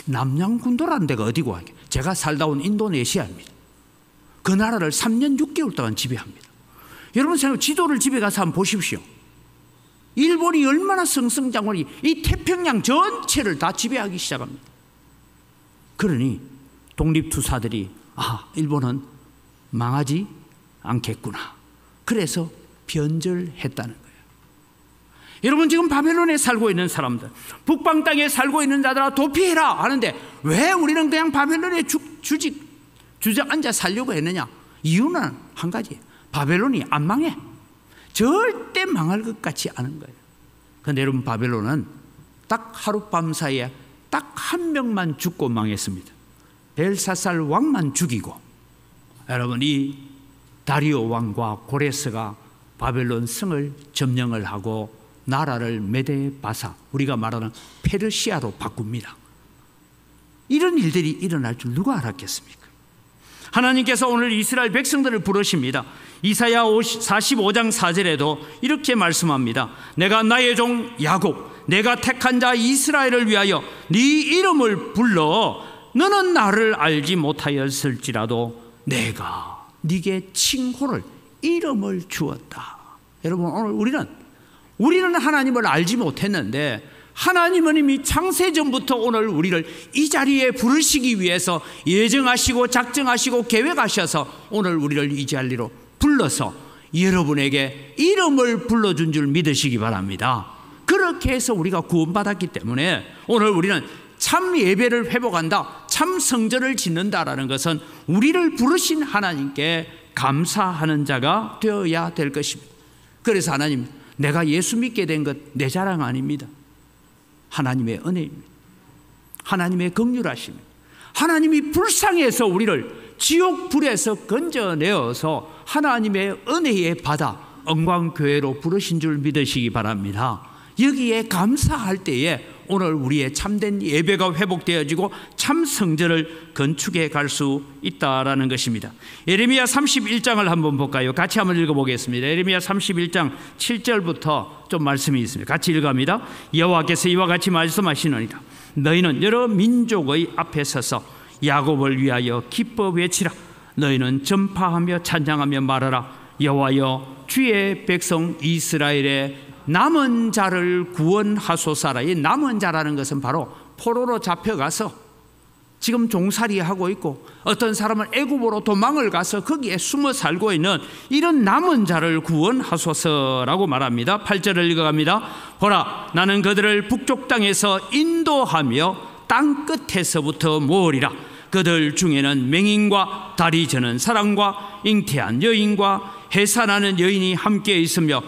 남양군도라는 데가 어디고? 제가 살다 온 인도네시아입니다. 그 나라를 3년 6개월 동안 지배합니다. 여러분 생각 지도를 집에 가서 한번 보십시오. 일본이 얼마나 승승장구하니 이 태평양 전체를 다 지배하기 시작합니다. 그러니 독립투사들이 일본은 망하지 않겠구나. 그래서 변절했다는 거예요. 여러분 지금 바벨론에 살고 있는 사람들, 북방 땅에 살고 있는 자들아 도피해라 하는데 왜 우리는 그냥 바벨론에 주저앉아 살려고 했느냐? 이유는 한 가지예요. 바벨론이 안 망해. 절대 망할 것 같지 않은 거예요. 그런데 여러분 바벨론은 딱 하룻밤 사이에 딱 한 명만 죽고 망했습니다. 벨사살 왕만 죽이고, 여러분 이 다리오 왕과 고레스가 바벨론 성을 점령을 하고 나라를 메데바사, 우리가 말하는 페르시아로 바꿉니다. 이런 일들이 일어날 줄 누가 알았겠습니까? 하나님께서 오늘 이스라엘 백성들을 부르십니다. 이사야 45장 4절에도 이렇게 말씀합니다. 내가 나의 종 야곱, 내가 택한 자 이스라엘을 위하여 네 이름을 불러 너는 나를 알지 못하였을지라도 내가 네게 칭호를 이름을 주었다. 여러분 오늘 우리는 하나님을 알지 못했는데 하나님은 이미 창세전부터 오늘 우리를 이 자리에 부르시기 위해서 예정하시고 작정하시고 계획하셔서 오늘 우리를 이 자리로 불러서 여러분에게 이름을 불러준 줄 믿으시기 바랍니다. 그렇게 해서 우리가 구원받았기 때문에 오늘 우리는 참 예배를 회복한다, 참 성전을 짓는다라는 것은 우리를 부르신 하나님께 감사하는 자가 되어야 될 것입니다. 그래서 하나님, 내가 예수 믿게 된 것 내 자랑 아닙니다. 하나님의 은혜입니다. 하나님의 긍휼하심입니다. 하나님이 불쌍해서 우리를 지옥 불에서 건져내어서 하나님의 은혜의 바다 영광교회로 부르신 줄 믿으시기 바랍니다. 여기에 감사할 때에 오늘 우리의 참된 예배가 회복되어지고 참 성전을 건축해 갈 수 있다라는 것입니다. 예레미야 31장을 한번 볼까요? 같이 한번 읽어보겠습니다. 예레미야 31장 7절부터 좀 말씀이 있습니다. 같이 읽어갑니다. 여호와께서 이와 같이 말씀하시느니라. 너희는 여러 민족의 앞에 서서 야곱을 위하여 기뻐 외치라. 너희는 전파하며 찬양하며 말하라. 여호와여 주의 백성 이스라엘의 남은 자를 구원하소서라. 이 남은 자라는 것은 바로 포로로 잡혀가서 지금 종살이하고 있고 어떤 사람은 애굽으로 도망을 가서 거기에 숨어 살고 있는 이런 남은 자를 구원하소서라고 말합니다. 8절을 읽어갑니다. 보라, 나는 그들을 북쪽 땅에서 인도하며 땅 끝에서부터 모으리라. 그들 중에는 맹인과 다리 저는 사람과 잉태한 여인과 해산하는 여인이 함께 있으며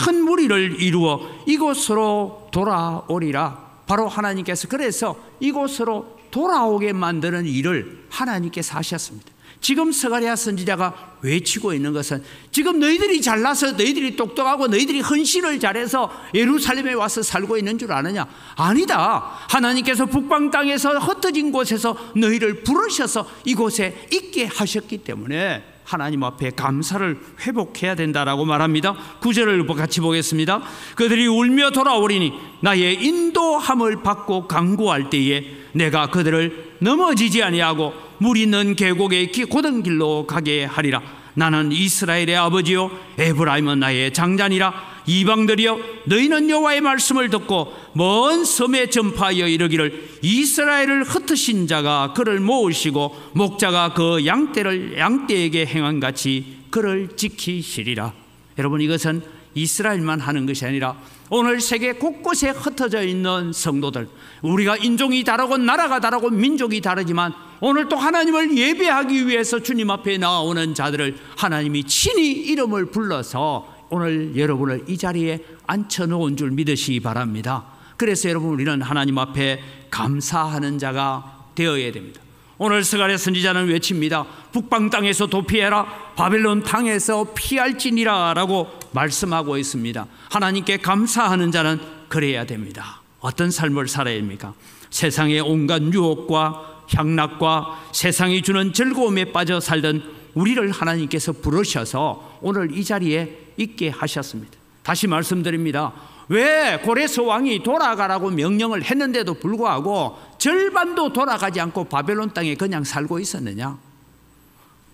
큰 무리를 이루어 이곳으로 돌아오리라. 바로 하나님께서 그래서 이곳으로 돌아오게 만드는 일을 하나님께서 하셨습니다. 지금 스가랴 선지자가 외치고 있는 것은 지금 너희들이 잘나서 너희들이 똑똑하고 너희들이 헌신을 잘해서 예루살렘에 와서 살고 있는 줄 아느냐? 아니다. 하나님께서 북방 땅에서 흩어진 곳에서 너희를 부르셔서 이곳에 있게 하셨기 때문에 하나님 앞에 감사를 회복해야 된다라고 말합니다. 9절을 같이 보겠습니다. 그들이 울며 돌아오리니 나의 인도함을 받고 강구할 때에 내가 그들을 넘어지지 아니하고 물 있는 계곡의 곧은 길로 가게 하리라. 나는 이스라엘의 아버지요 에브라임은 나의 장자니라. 이방들이여 너희는 여호와의 말씀을 듣고 먼 섬에 전파하여 이르기를 이스라엘을 흩으신 자가 그를 모으시고 목자가 그 양떼에게 행한 같이 그를 지키시리라. 여러분 이것은 이스라엘만 하는 것이 아니라 오늘 세계 곳곳에 흩어져 있는 성도들, 우리가 인종이 다르고 나라가 다르고 민족이 다르지만 오늘 또 하나님을 예배하기 위해서 주님 앞에 나오는 자들을 하나님이 친히 이름을 불러서 오늘 여러분을 이 자리에 앉혀놓은 줄 믿으시기 바랍니다. 그래서 여러분 우리는 하나님 앞에 감사하는 자가 되어야 됩니다. 오늘 스가랴 선지자는 외칩니다. 북방 땅에서 도피해라. 바벨론 땅에서 피할지니라 라고 말씀하고 있습니다. 하나님께 감사하는 자는 그래야 됩니다. 어떤 삶을 살아야 됩니까? 세상의 온갖 유혹과 향락과 세상이 주는 즐거움에 빠져 살던 우리를 하나님께서 부르셔서 오늘 이 자리에 있게 하셨습니다. 다시 말씀드립니다. 왜 고레스 왕이 돌아가라고 명령을 했는데도 불구하고 절반도 돌아가지 않고 바벨론 땅에 그냥 살고 있었느냐?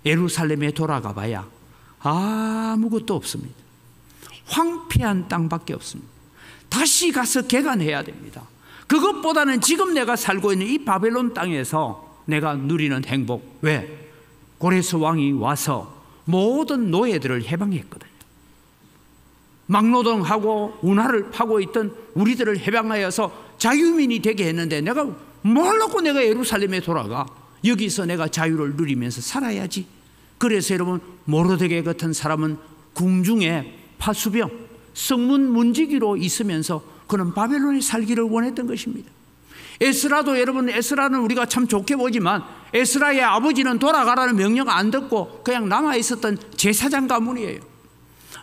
예루살렘에 돌아가 봐야 아무것도 없습니다. 황폐한 땅밖에 없습니다. 다시 가서 개간해야 됩니다. 그것보다는 지금 내가 살고 있는 이 바벨론 땅에서 내가 누리는 행복. 왜? 고레스 왕이 와서 모든 노예들을 해방했거든요. 막노동하고 운하를 파고 있던 우리들을 해방하여서 자유민이 되게 했는데 내가 뭘 놓고 내가 예루살렘에 돌아가? 여기서 내가 자유를 누리면서 살아야지. 그래서 여러분, 모르드게 같은 사람은 궁중에 파수병, 성문 문지기로 있으면서 그는 바벨론에 살기를 원했던 것입니다. 에스라도, 여러분, 에스라는 우리가 참 좋게 보지만 에스라의 아버지는 돌아가라는 명령 안 듣고 그냥 남아있었던 제사장 가문이에요.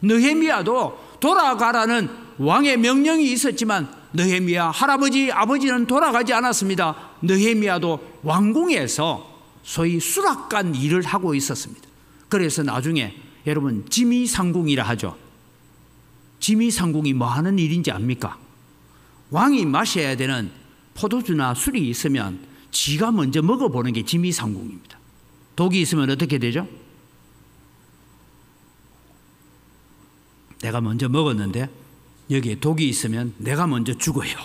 느헤미야도 돌아가라는 왕의 명령이 있었지만 느헤미야 할아버지, 아버지는 돌아가지 않았습니다. 느헤미야도 왕궁에서 소위 수락관 일을 하고 있었습니다. 그래서 나중에 여러분 지미상궁이라 하죠. 지미상궁이 뭐 하는 일인지 압니까? 왕이 마셔야 되는 포도주나 술이 있으면 지가 먼저 먹어보는 게 지미상궁입니다. 독이 있으면 어떻게 되죠? 내가 먼저 먹었는데 여기에 독이 있으면 내가 먼저 죽어요.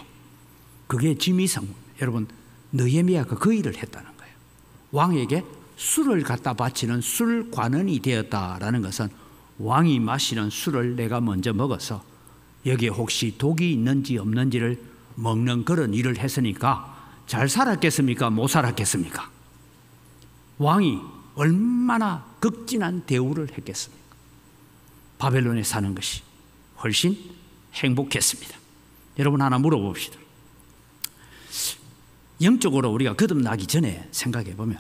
그게 지미상궁. 여러분, 느헤미야가 그 일을 했다는 거예요. 왕에게 술을 갖다 바치는 술관원이 되었다라는 것은 왕이 마시는 술을 내가 먼저 먹어서 여기에 혹시 독이 있는지 없는지를 먹는 그런 일을 했으니까 잘 살았겠습니까? 못 살았겠습니까? 왕이 얼마나 극진한 대우를 했겠습니까? 바벨론에 사는 것이 훨씬 행복했습니다. 여러분, 하나 물어봅시다. 영적으로 우리가 거듭나기 전에 생각해 보면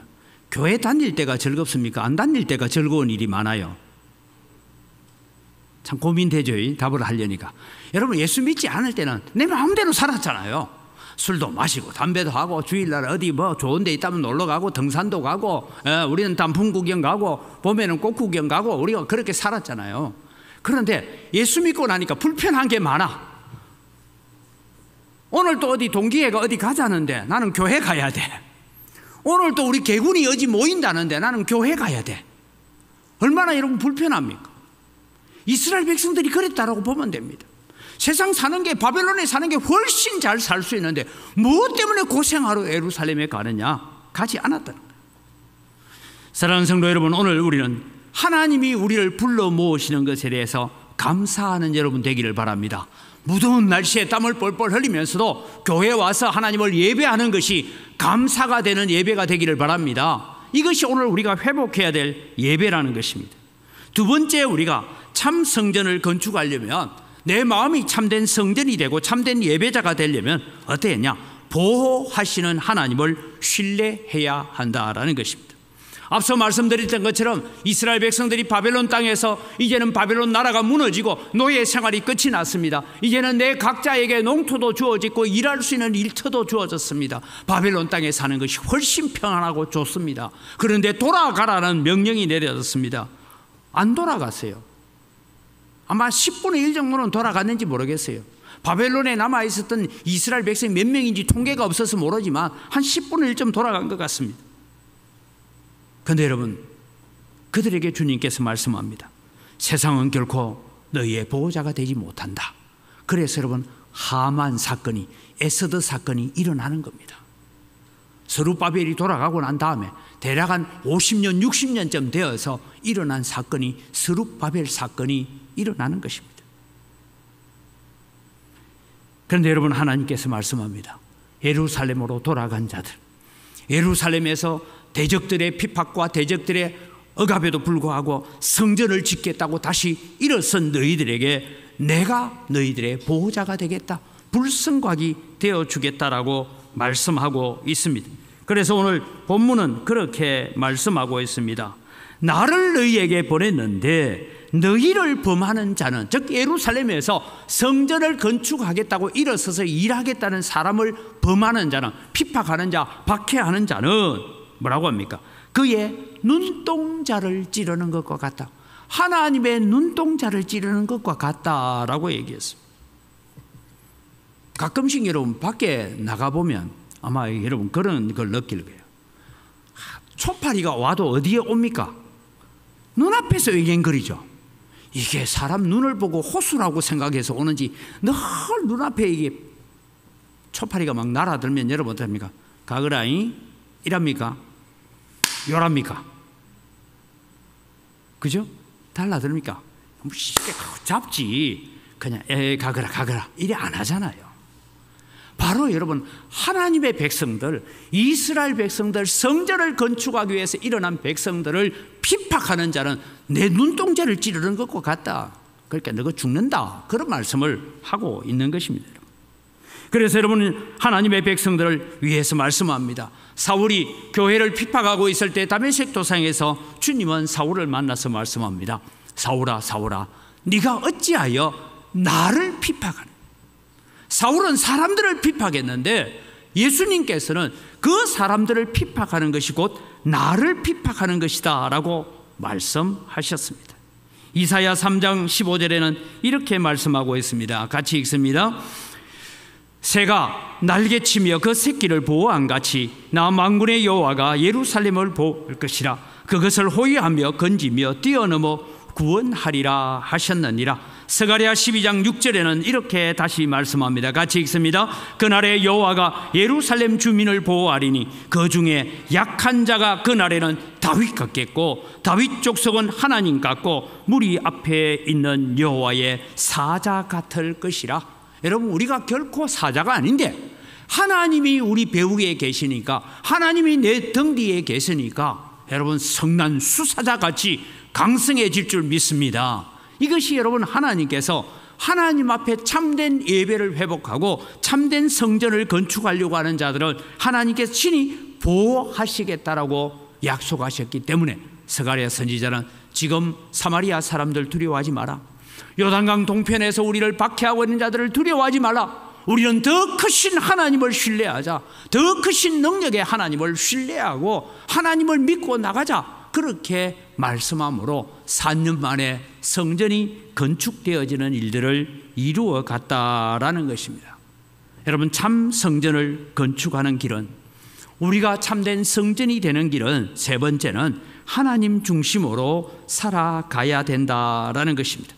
교회 다닐 때가 즐겁습니까? 안 다닐 때가 즐거운 일이 많아요? 참 고민되죠. 답을 하려니까. 여러분, 예수 믿지 않을 때는 내 마음대로 살았잖아요. 술도 마시고 담배도 하고 주일날 어디 뭐 좋은 데 있다면 놀러 가고 등산도 가고 우리는 단풍 구경 가고 봄에는 꽃 구경 가고 우리가 그렇게 살았잖아요. 그런데 예수 믿고 나니까 불편한 게 많아. 오늘 또 어디 동기회가 어디 가자는데 나는 교회 가야 돼. 오늘 또 우리 개군이 어디 모인다는데 나는 교회 가야 돼. 얼마나 여러분 불편합니까? 이스라엘 백성들이 그랬다라고 보면 됩니다. 세상 사는 게, 바벨론에 사는 게 훨씬 잘 살 수 있는데 무엇 때문에 고생하러 예루살렘에 가느냐? 가지 않았다는 거예요. 사랑하는 성도 여러분, 오늘 우리는 하나님이 우리를 불러 모으시는 것에 대해서 감사하는 여러분 되기를 바랍니다. 무더운 날씨에 땀을 뻘뻘 흘리면서도 교회에 와서 하나님을 예배하는 것이 감사가 되는 예배가 되기를 바랍니다. 이것이 오늘 우리가 회복해야 될 예배라는 것입니다. 두 번째, 우리가 참 성전을 건축하려면, 내 마음이 참된 성전이 되고 참된 예배자가 되려면 어떻게 했냐? 보호하시는 하나님을 신뢰해야 한다라는 것입니다. 앞서 말씀드렸던 것처럼 이스라엘 백성들이 바벨론 땅에서 이제는 바벨론 나라가 무너지고 노예 생활이 끝이 났습니다. 이제는 내 각자에게 농토도 주어지고 일할 수 있는 일터도 주어졌습니다. 바벨론 땅에 사는 것이 훨씬 평안하고 좋습니다. 그런데 돌아가라는 명령이 내려졌습니다. 안 돌아갔어요. 아마 10분의 1 정도는 돌아갔는지 모르겠어요. 바벨론에 남아있었던 이스라엘 백성이 몇 명인지 통계가 없어서 모르지만 한 10분의 1쯤 돌아간 것 같습니다. 그런데 여러분, 그들에게 주님께서 말씀합니다. 세상은 결코 너희의 보호자가 되지 못한다. 그래서 여러분, 하만 사건이, 에스더 사건이 일어나는 겁니다. 스룹바벨이 돌아가고 난 다음에 대략 한 50년, 60년쯤 되어서 일어난 사건이 스룹바벨 사건이 일어나는 것입니다. 그런데 여러분, 하나님께서 말씀합니다. 예루살렘으로 돌아간 자들, 예루살렘에서 대적들의 핍박과 대적들의 억압에도 불구하고 성전을 짓겠다고 다시 일어선 너희들에게 내가 너희들의 보호자가 되겠다, 불성곽이 되어주겠다라고 말씀하고 있습니다. 그래서 오늘 본문은 그렇게 말씀하고 있습니다. 나를 너희에게 보냈는데 너희를 범하는 자는, 즉 예루살렘에서 성전을 건축하겠다고 일어서서 일하겠다는 사람을 범하는 자는, 핍박하는 자, 박해하는 자는 뭐라고 합니까? 그의 눈동자를 찌르는 것과 같다. 하나님의 눈동자를 찌르는 것과 같다라고 얘기했어요. 가끔씩 여러분 밖에 나가보면 아마 여러분 그런 걸 느낄 거예요. 초파리가 와도 어디에 옵니까? 눈앞에서 의견거리죠. 이게 사람 눈을 보고 호수라고 생각해서 오는지 늘 눈앞에 이게 초파리가 막 날아들면 여러분 어떡합니까? 가그라이 이랍니까? 요랍니까? 그죠? 달라듭니까? 쉽게 잡지 그냥 가거라 이래 안 하잖아요. 바로 여러분 하나님의 백성들, 이스라엘 백성들, 성전을 건축하기 위해서 일어난 백성들을 핍박하는 자는 내 눈동자를 찌르는 것과 같다. 그러니까 너가 죽는다. 그런 말씀을 하고 있는 것입니다. 그래서 여러분 하나님의 백성들을 위해서 말씀합니다. 사울이 교회를 핍박하고 있을 때 다메섹 도상에서 주님은 사울을 만나서 말씀합니다. 사울아 사울아 네가 어찌하여 나를 핍박하느냐. 사울은 사람들을 핍박했는데 예수님께서는 그 사람들을 핍박하는 것이 곧 나를 핍박하는 것이다 라고 말씀하셨습니다. 이사야 3장 15절에는 이렇게 말씀하고 있습니다. 같이 읽습니다. 새가 날개치며 그 새끼를 보호한 같이 나 만군의 여호와가 예루살렘을 볼 것이라. 그것을 호위하며 건지며 뛰어넘어 구원하리라 하셨느니라. 스가랴 12장 6절에는 이렇게 다시 말씀합니다. 같이 읽습니다. 그날에 여호와가 예루살렘 주민을 보호하리니 그 중에 약한 자가 그날에는 다윗 같겠고 다윗 족속은 하나님 같고 무리 앞에 있는 여호와의 사자 같을 것이라. 여러분 우리가 결코 사자가 아닌데 하나님이 우리 배후에 계시니까, 하나님이 내 등 뒤에 계시니까 여러분 성난 수사자같이 강성해질 줄 믿습니다. 이것이 여러분 하나님께서 하나님 앞에 참된 예배를 회복하고 참된 성전을 건축하려고 하는 자들을 하나님께서 친히 보호하시겠다라고 약속하셨기 때문에 스가랴 선지자는 지금 사마리아 사람들 두려워하지 마라. 요단강 동편에서 우리를 박해하고 있는 자들을 두려워하지 말라. 우리는 더 크신 하나님을 신뢰하자. 더 크신 능력의 하나님을 신뢰하고 하나님을 믿고 나가자. 그렇게 말씀함으로 4년 만에 성전이 건축되어지는 일들을 이루어 갔다라는 것입니다. 여러분 참 성전을 건축하는 길은, 우리가 참된 성전이 되는 길은 세 번째는 하나님 중심으로 살아가야 된다라는 것입니다.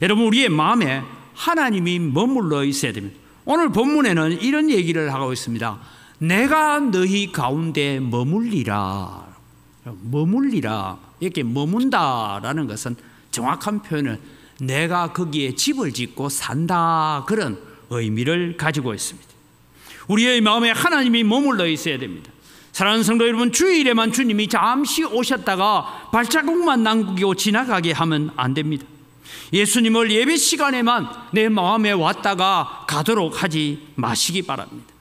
여러분 우리의 마음에 하나님이 머물러 있어야 됩니다. 오늘 본문에는 이런 얘기를 하고 있습니다. 내가 너희 가운데 머물리라. 머물리라. 이렇게 머문다라는 것은 정확한 표현은 내가 거기에 집을 짓고 산다, 그런 의미를 가지고 있습니다. 우리의 마음에 하나님이 머물러 있어야 됩니다. 사랑하는 성도 여러분, 주일에만 주님이 잠시 오셨다가 발자국만 남기고 지나가게 하면 안 됩니다. 예수님을 예배 시간에만 내 마음에 왔다가 가도록 하지 마시기 바랍니다.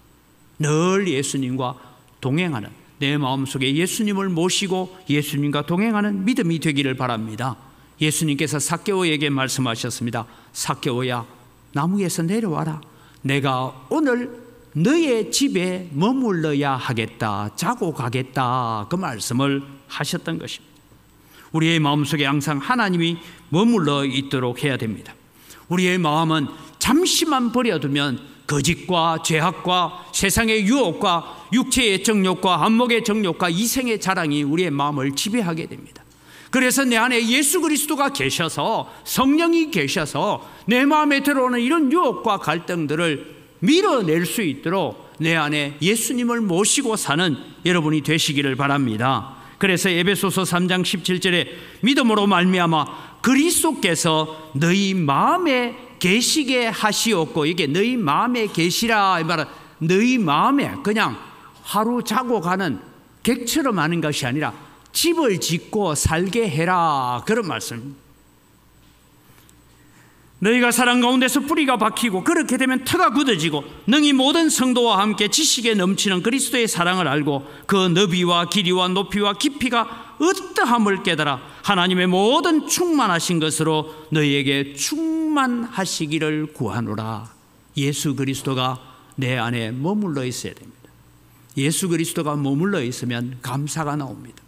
늘 예수님과 동행하는, 내 마음속에 예수님을 모시고 예수님과 동행하는 믿음이 되기를 바랍니다. 예수님께서 삭개오에게 말씀하셨습니다. 삭개오야, 나무에서 내려와라. 내가 오늘 너의 집에 머물러야 하겠다, 자고 가겠다, 그 말씀을 하셨던 것입니다. 우리의 마음속에 항상 하나님이 머물러 있도록 해야 됩니다. 우리의 마음은 잠시만 버려두면 거짓과 죄악과 세상의 유혹과 육체의 정욕과 안목의 정욕과 이생의 자랑이 우리의 마음을 지배하게 됩니다. 그래서 내 안에 예수 그리스도가 계셔서, 성령이 계셔서 내 마음에 들어오는 이런 유혹과 갈등들을 밀어낼 수 있도록 내 안에 예수님을 모시고 사는 여러분이 되시기를 바랍니다. 그래서 에베소서 3장 17절에 믿음으로 말미암아 그리스도께서 너희 마음에 계시게 하시옵고, 이게 너희 마음에 계시라 이 말은 너희 마음에 그냥 하루 자고 가는 객처럼 하는 것이 아니라 집을 짓고 살게 해라, 그런 말씀입니다. 너희가 사랑 가운데서 뿌리가 박히고 그렇게 되면 터가 굳어지고 능히 모든 성도와 함께 지식에 넘치는 그리스도의 사랑을 알고 그 너비와 길이와 높이와 깊이가 어떠함을 깨달아 하나님의 모든 충만하신 것으로 너희에게 충만하시기를 구하노라. 예수 그리스도가 내 안에 머물러 있어야 됩니다. 예수 그리스도가 머물러 있으면 감사가 나옵니다.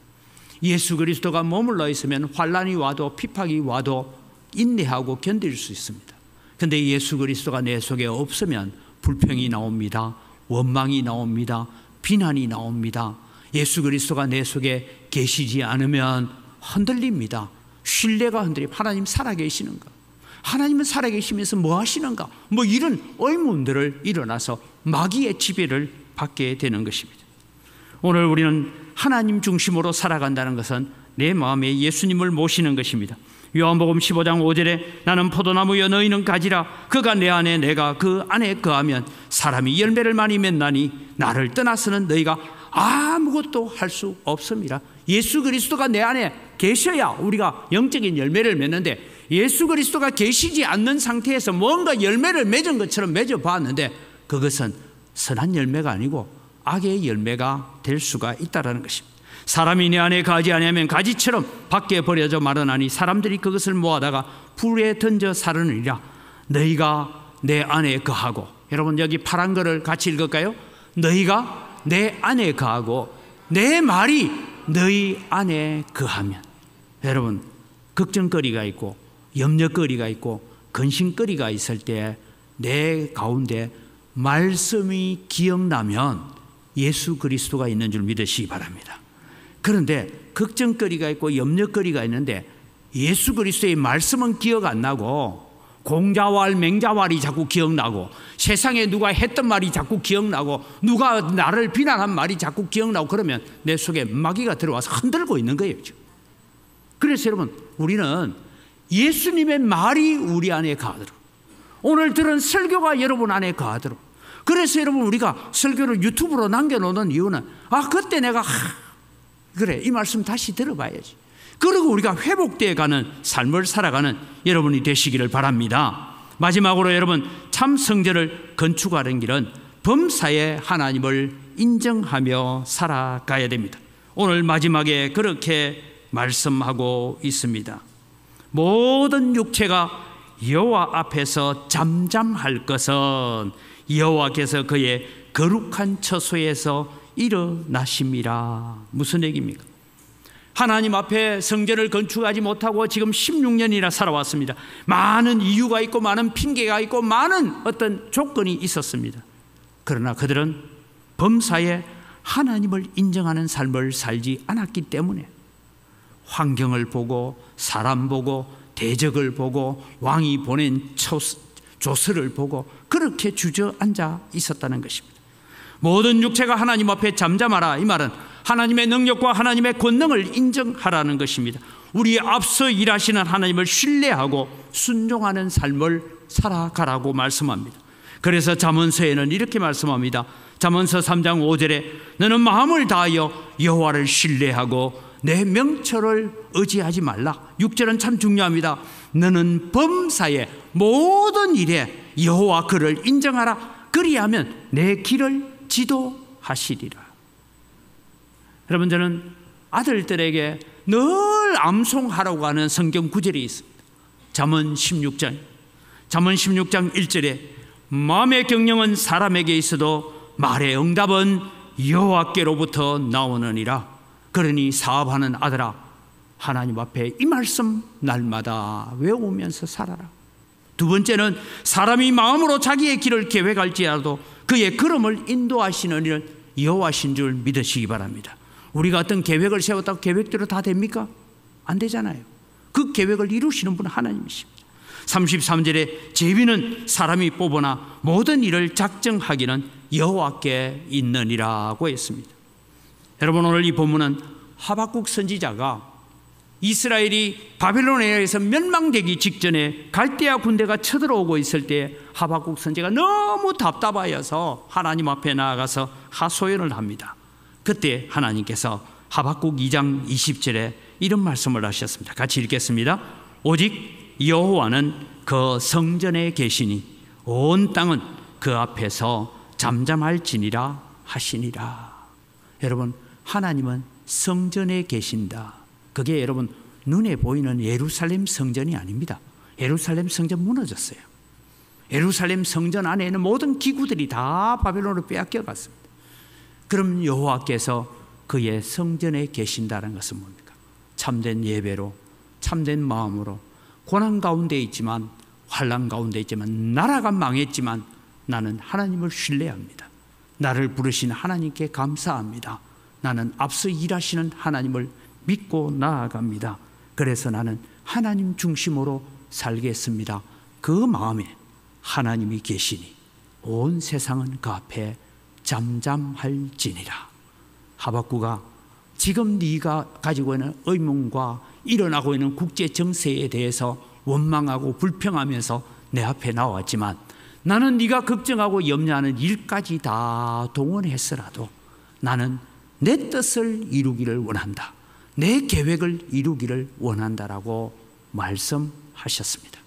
예수 그리스도가 머물러 있으면 환난이 와도 핍박이 와도 인내하고 견딜 수 있습니다. 그런데 예수 그리스도가 내 속에 없으면 불평이 나옵니다. 원망이 나옵니다. 비난이 나옵니다. 예수 그리스도가 내 속에 계시지 않으면 흔들립니다. 신뢰가 흔들립니다. 하나님 살아계시는가? 하나님은 살아계시면서 뭐 하시는가? 뭐 이런 의문들을 일어나서 마귀의 지배를 받게 되는 것입니다. 오늘 우리는 하나님 중심으로 살아간다는 것은 내 마음에 예수님을 모시는 것입니다. 요한복음 15장 5절에 나는 포도나무여 너희는 가지라 그가 내 안에 내가 그 안에 거하면 사람이 열매를 많이 맺나니 나를 떠나서는 너희가 아무것도 할 수 없습니다. 예수 그리스도가 내 안에 계셔야 우리가 영적인 열매를 맺는데 예수 그리스도가 계시지 않는 상태에서 뭔가 열매를 맺은 것처럼 맺어봤는데 그것은 선한 열매가 아니고 악의 열매가 될 수가 있다는 것입니다. 사람이 내 안에 거하지 아니하면 가지처럼 밖에 버려져 마르나니 사람들이 그것을 모아다가 불에 던져 사르느니라. 너희가 내 안에 거하고, 여러분 여기 파란 거를 같이 읽을까요? 너희가 내 안에 거하고 내 말이 너희 안에 거하면. 여러분 걱정거리가 있고 염려거리가 있고 근심거리가 있을 때 내 가운데 말씀이 기억나면 예수 그리스도가 있는 줄 믿으시기 바랍니다. 그런데 걱정거리가 있고 염려거리가 있는데 예수 그리스도의 말씀은 기억 안 나고 공자왈 맹자왈이 자꾸 기억나고 세상에 누가 했던 말이 자꾸 기억나고 누가 나를 비난한 말이 자꾸 기억나고 그러면 내 속에 마귀가 들어와서 흔들고 있는 거예요. 그래서 여러분 우리는 예수님의 말이 우리 안에 거하도록, 오늘 들은 설교가 여러분 안에 거하도록. 그래서 여러분 우리가 설교를 유튜브로 남겨놓는 이유는 그때 내가 그래 이 말씀 다시 들어봐야지. 그리고 우리가 회복되어 가는 삶을 살아가는 여러분이 되시기를 바랍니다. 마지막으로 여러분 참 성전을 건축하는 길은 범사에 하나님을 인정하며 살아가야 됩니다. 오늘 마지막에 그렇게 말씀하고 있습니다. 모든 육체가 여호와 앞에서 잠잠할 것은 여호와께서 그의 거룩한 처소에서 일어나심이라. 무슨 얘기입니까? 하나님 앞에 성전을 건축하지 못하고 지금 16년이나 살아왔습니다. 많은 이유가 있고 많은 핑계가 있고 많은 어떤 조건이 있었습니다. 그러나 그들은 범사에 하나님을 인정하는 삶을 살지 않았기 때문에 환경을 보고 사람 보고 대적을 보고 왕이 보낸 조서를 보고 그렇게 주저앉아 있었다는 것입니다. 모든 육체가 하나님 앞에 잠잠하라. 이 말은 하나님의 능력과 하나님의 권능을 인정하라는 것입니다. 우리의 앞서 일하시는 하나님을 신뢰하고 순종하는 삶을 살아가라고 말씀합니다. 그래서 잠언서에는 이렇게 말씀합니다. 잠언서 3장 5절에 너는 마음을 다하여 여호와를 신뢰하고 내 명철을 의지하지 말라. 6절은 참 중요합니다. 너는 범사에 모든 일에 여호와 그를 인정하라. 그리하면 내 길을 지도하시리라. 여러분 저는 아들들에게 늘 암송하라고 하는 성경 구절이 있습니다. 잠언 16장 1절에 마음의 경영은 사람에게 있어도 말의 응답은 여호와께로부터 나오느니라. 그러니 사업하는 아들아 하나님 앞에 이 말씀 날마다 외우면서 살아라. 두 번째는 사람이 마음으로 자기의 길을 계획할지라도 그의 걸음을 인도하시는 이는 여호와신 줄 믿으시기 바랍니다. 우리가 어떤 계획을 세웠다고 계획대로 다 됩니까? 안 되잖아요. 그 계획을 이루시는 분은 하나님이십니다. 33절에 제비는 사람이 뽑으나 모든 일을 작정하기는 여호와께 있느니라고 했습니다. 여러분 오늘 이 본문은 하박국 선지자가 이스라엘이 바벨론에 의해서 멸망되기 직전에 갈대아 군대가 쳐들어오고 있을 때 하박국 선지자가 너무 답답하여서 하나님 앞에 나아가서 하소연을 합니다. 그때 하나님께서 하박국 2장 20절에 이런 말씀을 하셨습니다. 같이 읽겠습니다. 오직 여호와는 그 성전에 계시니 온 땅은 그 앞에서 잠잠할지니라 하시니라. 여러분 하나님은 성전에 계신다. 그게 여러분 눈에 보이는 예루살렘 성전이 아닙니다. 예루살렘 성전 무너졌어요. 예루살렘 성전 안에 있는 모든 기구들이 다 바벨론으로 빼앗겨 갔습니다. 그럼 여호와께서 그의 성전에 계신다는 것은 뭡니까? 참된 예배로, 참된 마음으로, 고난 가운데 있지만, 환난 가운데 있지만, 나라가 망했지만 나는 하나님을 신뢰합니다. 나를 부르신 하나님께 감사합니다. 나는 앞서 일하시는 하나님을 믿고 나아갑니다. 그래서 나는 하나님 중심으로 살겠습니다. 그 마음에 하나님이 계시니 온 세상은 그 앞에 잠잠할지니라. 하박구가 지금 네가 가지고 있는 의문과 일어나고 있는 국제 정세에 대해서 원망하고 불평하면서 내 앞에 나왔지만, 나는 네가 걱정하고 염려하는 일까지 다 동원했으라도 나는 내 뜻을 이루기를 원한다, 내 계획을 이루기를 원한다라고 말씀하셨습니다.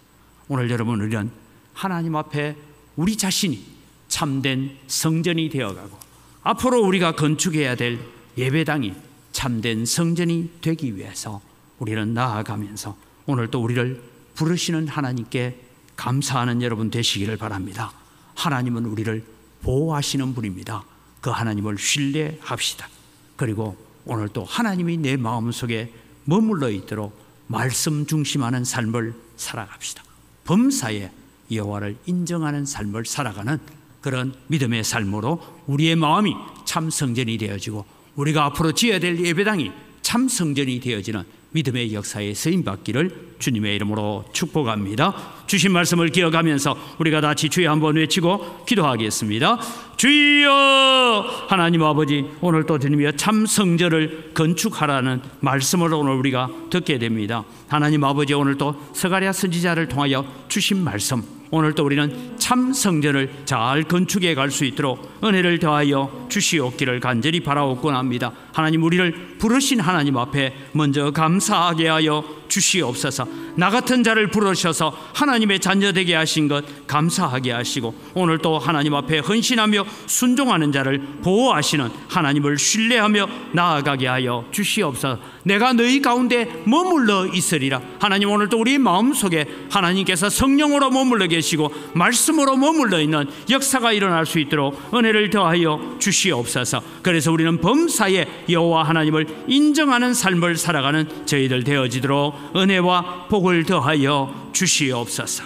오늘 여러분, 우리는 하나님 앞에 우리 자신이 참된 성전이 되어가고 앞으로 우리가 건축해야 될 예배당이 참된 성전이 되기 위해서 우리는 나아가면서 오늘 또 우리를 부르시는 하나님께 감사하는 여러분 되시기를 바랍니다. 하나님은 우리를 보호하시는 분입니다. 그 하나님을 신뢰합시다. 그리고 오늘 또 하나님이 내 마음속에 머물러 있도록 말씀 중심하는 삶을 살아갑시다. 범사에 여호와를 인정하는 삶을 살아가는 그런 믿음의 삶으로 우리의 마음이 참 성전이 되어지고 우리가 앞으로 지어야 될 예배당이 참 성전이 되어지는 믿음의 역사에 쓰임받기를 주님의 이름으로 축복합니다. 주신 말씀을 기억하면서 우리가 같이 주여 한번 외치고 기도하겠습니다. 주여, 하나님 아버지, 오늘 또 주님이여 참 성전을 건축하라는 말씀을 오늘 우리가 듣게 됩니다. 하나님 아버지, 오늘 또 스가랴 선지자를 통하여 주신 말씀, 오늘 또 우리는 참 성전을 잘 건축해 갈 수 있도록 은혜를 더하여 주시옵기를 간절히 바라옵곤 합니다. 하나님, 우리를 부르신 하나님 앞에 먼저 감사하게 하여 주시옵소서. 나 같은 자를 부르셔서 하나님의 자녀 되게 하신 것 감사하게 하시고, 오늘 또 하나님 앞에 헌신하며 순종하는 자를 보호하시는 하나님을 신뢰하며 나아가게 하여 주시옵소서. 내가 너희 가운데 머물러 있으리라. 하나님, 오늘 또 우리 마음속에 하나님께서 성령으로 머물러 계시고 말씀으로 머물러 있는 역사가 일어날 수 있도록 은혜를 더하여 주시옵소서. 그래서 우리는 범사에 여호와 하나님을 인정하는 삶을 살아가는 저희들 되어지도록 은혜와 복을 더하여 주시옵소서.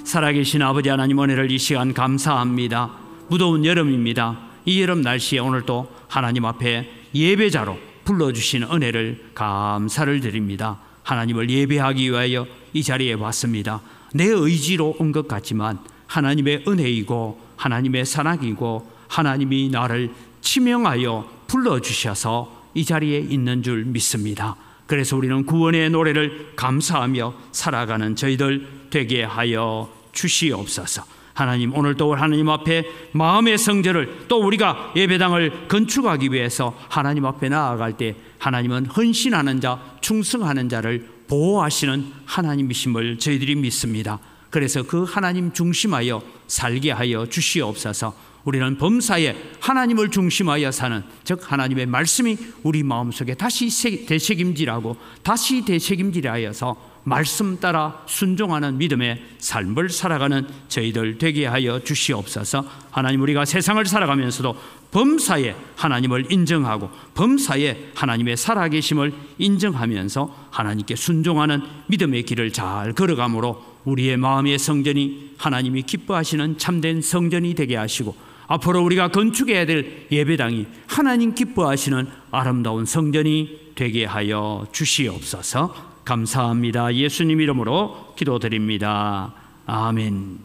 살아계신 아버지 하나님, 은혜를 이 시간 감사합니다. 무더운 여름입니다. 이 여름 날씨에 오늘 또 하나님 앞에 예배자로 불러주신 은혜를 감사를 드립니다. 하나님을 예배하기 위하여 이 자리에 왔습니다. 내 의지로 온 것 같지만 하나님의 은혜이고 하나님의 사랑이고 하나님이 나를 지명하여 불러주셔서 이 자리에 있는 줄 믿습니다. 그래서 우리는 구원의 노래를 감사하며 살아가는 저희들 되게 하여 주시옵소서. 하나님, 오늘 또 하나님 앞에 마음의 성전을 또 우리가 예배당을 건축하기 위해서 하나님 앞에 나아갈 때 하나님은 헌신하는 자, 충성하는 자를 보호하시는 하나님이심을 저희들이 믿습니다. 그래서 그 하나님 중심하여 살게 하여 주시옵소서. 우리는 범사에 하나님을 중심하여 사는, 즉 하나님의 말씀이 우리 마음속에 다시 되새김질하고 다시 되새김질하여서 말씀 따라 순종하는 믿음의 삶을 살아가는 저희들 되게 하여 주시옵소서. 하나님, 우리가 세상을 살아가면서도 범사에 하나님을 인정하고 범사에 하나님의 살아계심을 인정하면서 하나님께 순종하는 믿음의 길을 잘 걸어가므로 우리의 마음의 성전이 하나님이 기뻐하시는 참된 성전이 되게 하시고, 앞으로 우리가 건축해야 될 예배당이 하나님 기뻐하시는 아름다운 성전이 되게 하여 주시옵소서. 감사합니다. 예수님 이름으로 기도드립니다. 아멘.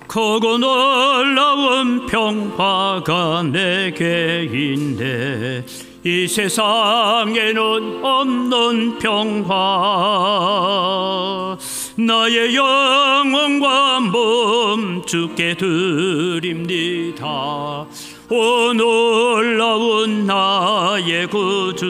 크고 놀라운 평화가 내게 있네. 이 세상에는 없는 평화. 나의 영혼과 몸 주께 드립니다. 오 놀라운 나의 구주,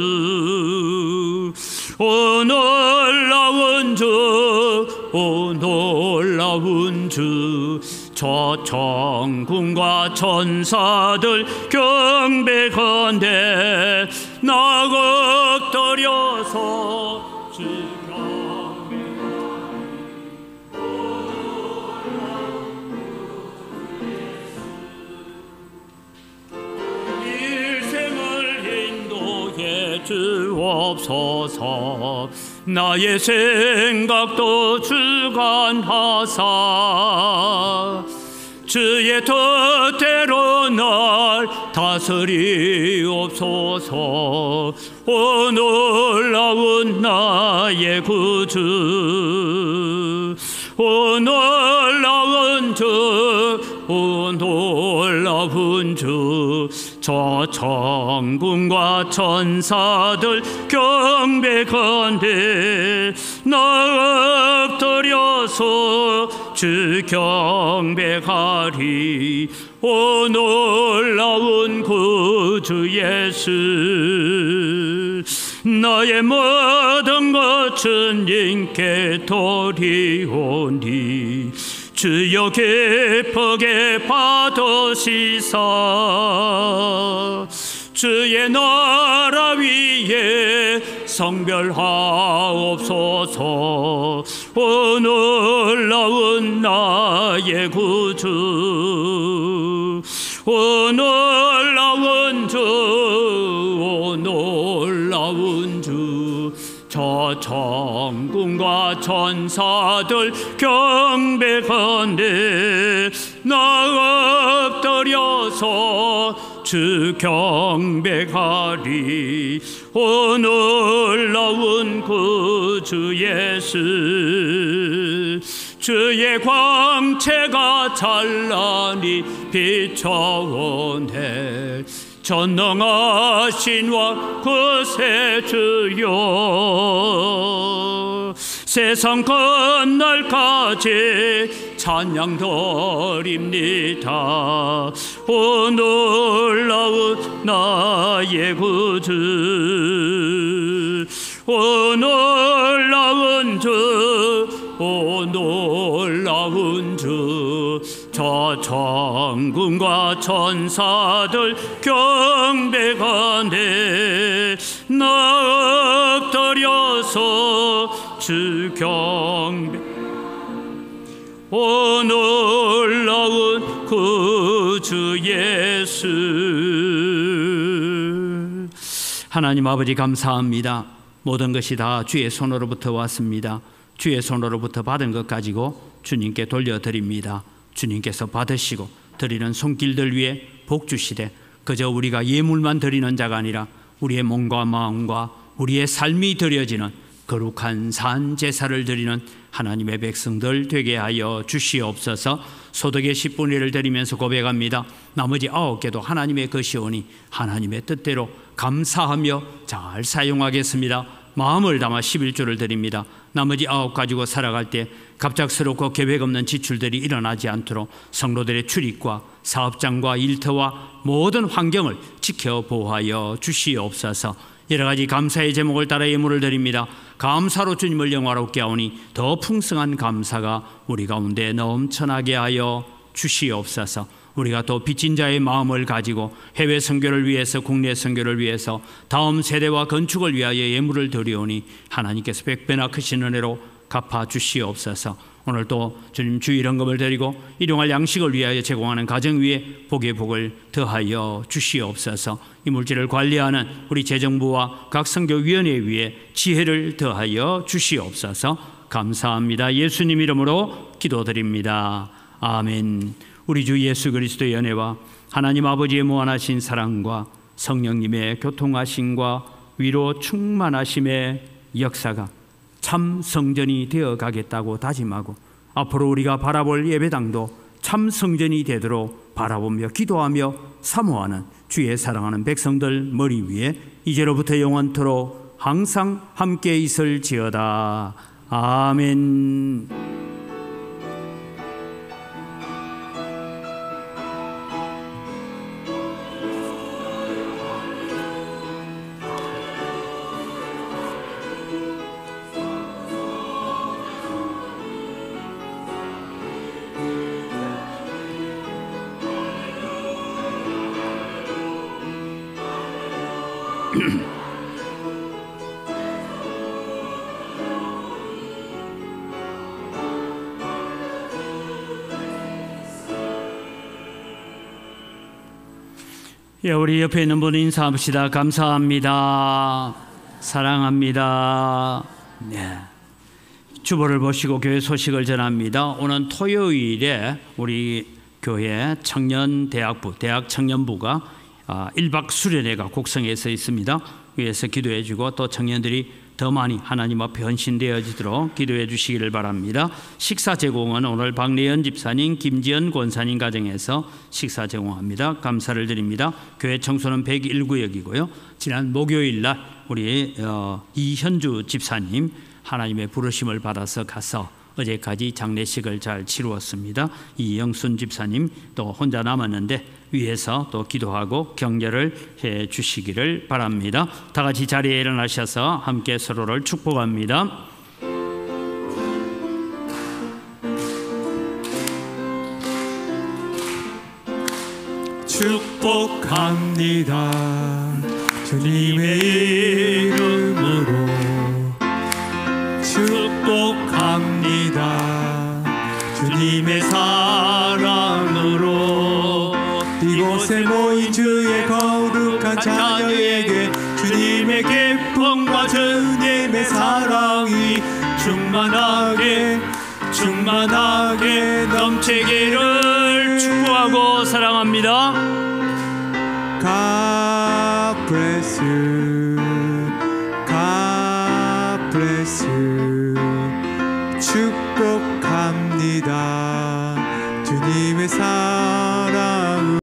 오 놀라운 주, 오 놀라운 놀라운 주 저 천군과 천사들 경배하네 나 엎드려서 주 주옵소서 나의 생각도 주관하사 주의 뜻대로 날 다스리옵소서 오 놀라운 나의 구주 오 놀라운 주 오 놀라운 주 저 천군과 천사들 경배하네 나 엎드려서 주 경배하리 오 놀라운 구주 예수 나의 모든 것 주님께 드리오니 주여 기쁘게 받으시사 주의 나라 위에 성별하옵소서 오 놀라운 나의 구주 오 놀라운 주 오 놀라운 주 저 천군과 천사들 경배하네 나 엎드려서 주 경배하리 오 놀라운 구주 예수 주의 광채가 찬란히 비춰오네 전능하신 왕 구세주여 세상 끝날까지 찬양 드립니다 오 놀라운 나의 구주 오 놀라운 주 오 놀라운 주 저 천군과 천사들 경배하네 나 엎드려서 주 경배 오 놀라운 구주 예수 하나님 아버지 감사합니다. 모든 것이 다 주의 손으로부터 왔습니다. 주의 손으로부터 받은 것 가지고 주님께 돌려드립니다. 주님께서 받으시고 드리는 손길들 위에 복 주시되 그저 우리가 예물만 드리는 자가 아니라 우리의 몸과 마음과 우리의 삶이 드려지는 거룩한 산 제사를 드리는 하나님의 백성들 되게 하여 주시옵소서. 소득의 10분의 1을 드리면서 고백합니다. 나머지 9개도 하나님의 것이오니 하나님의 뜻대로 감사하며 잘 사용하겠습니다. 마음을 담아 11조를 드립니다. 나머지 9 가지고 살아갈 때 갑작스럽고 계획 없는 지출들이 일어나지 않도록 성도들의 출입과 사업장과 일터와 모든 환경을 지켜 보호하여 주시옵소서. 여러 가지 감사의 제목을 따라 예물을 드립니다. 감사로 주님을 영화롭게 하오니 더 풍성한 감사가 우리 가운데 넘쳐나게 하여 주시옵소서. 우리가 또 빚진 자의 마음을 가지고 해외 선교를 위해서 국내 선교를 위해서 다음 세대와 건축을 위하여 예물을 드리오니 하나님께서 백배나 크신 은혜로 갚아 주시옵소서. 오늘 또 주님 주일헌금을 드리고 일용할 양식을 위하여 제공하는 가정 위에 복의 복을 더하여 주시옵소서. 이 물질을 관리하는 우리 재정부와 각 선교위원회 위에 지혜를 더하여 주시옵소서. 감사합니다. 예수님 이름으로 기도드립니다. 아멘. 우리 주 예수 그리스도의 연혜와 하나님 아버지의 무한하신 사랑과 성령님의 교통하심과 위로 충만하심의 역사가 참 성전이 되어 가겠다고 다짐하고 앞으로 우리가 바라볼 예배당도 참 성전이 되도록 바라보며 기도하며 사모하는 주의 사랑하는 백성들 머리 위에 이제로부터 영원토록 항상 함께 있을지어다. 아멘. 예, 우리 옆에 있는 분 인사합시다. 감사합니다. 사랑합니다. 네. 주보를 보시고 교회 소식을 전합니다. 오늘 토요일에 우리 교회 청년대학부, 대학 청년부가 1박 수련회가 곡성에서 있습니다. 위에서 기도해 주고 또 청년들이 더 많이 하나님 앞에 헌신되어지도록 기도해 주시기를 바랍니다. 식사 제공은 오늘 박래연 집사님, 김지연 권사님 가정에서 식사 제공합니다. 감사를 드립니다. 교회 청소는 101구역이고요. 지난 목요일 날 우리 이현주 집사님 하나님의 부르심을 받아서 가서 어제까지 장례식을 잘 치루었습니다. 이영순 집사님 또 혼자 남았는데 위에서 또 기도하고 격려를 해 주시기를 바랍니다. 다 같이 자리에 일어나셔서 함께 서로를 축복합니다. 축복합니다. 주님의 이름으로 축복합니다. 주님의 사랑으로 이곳에 모인 주의 거룩한 자녀에게 주님의 기쁨과 주님의 사랑이 충만하게 넘치기를 축복하고 사랑합니다. God bless you. God bless you. 축복합니다. 주님의 사랑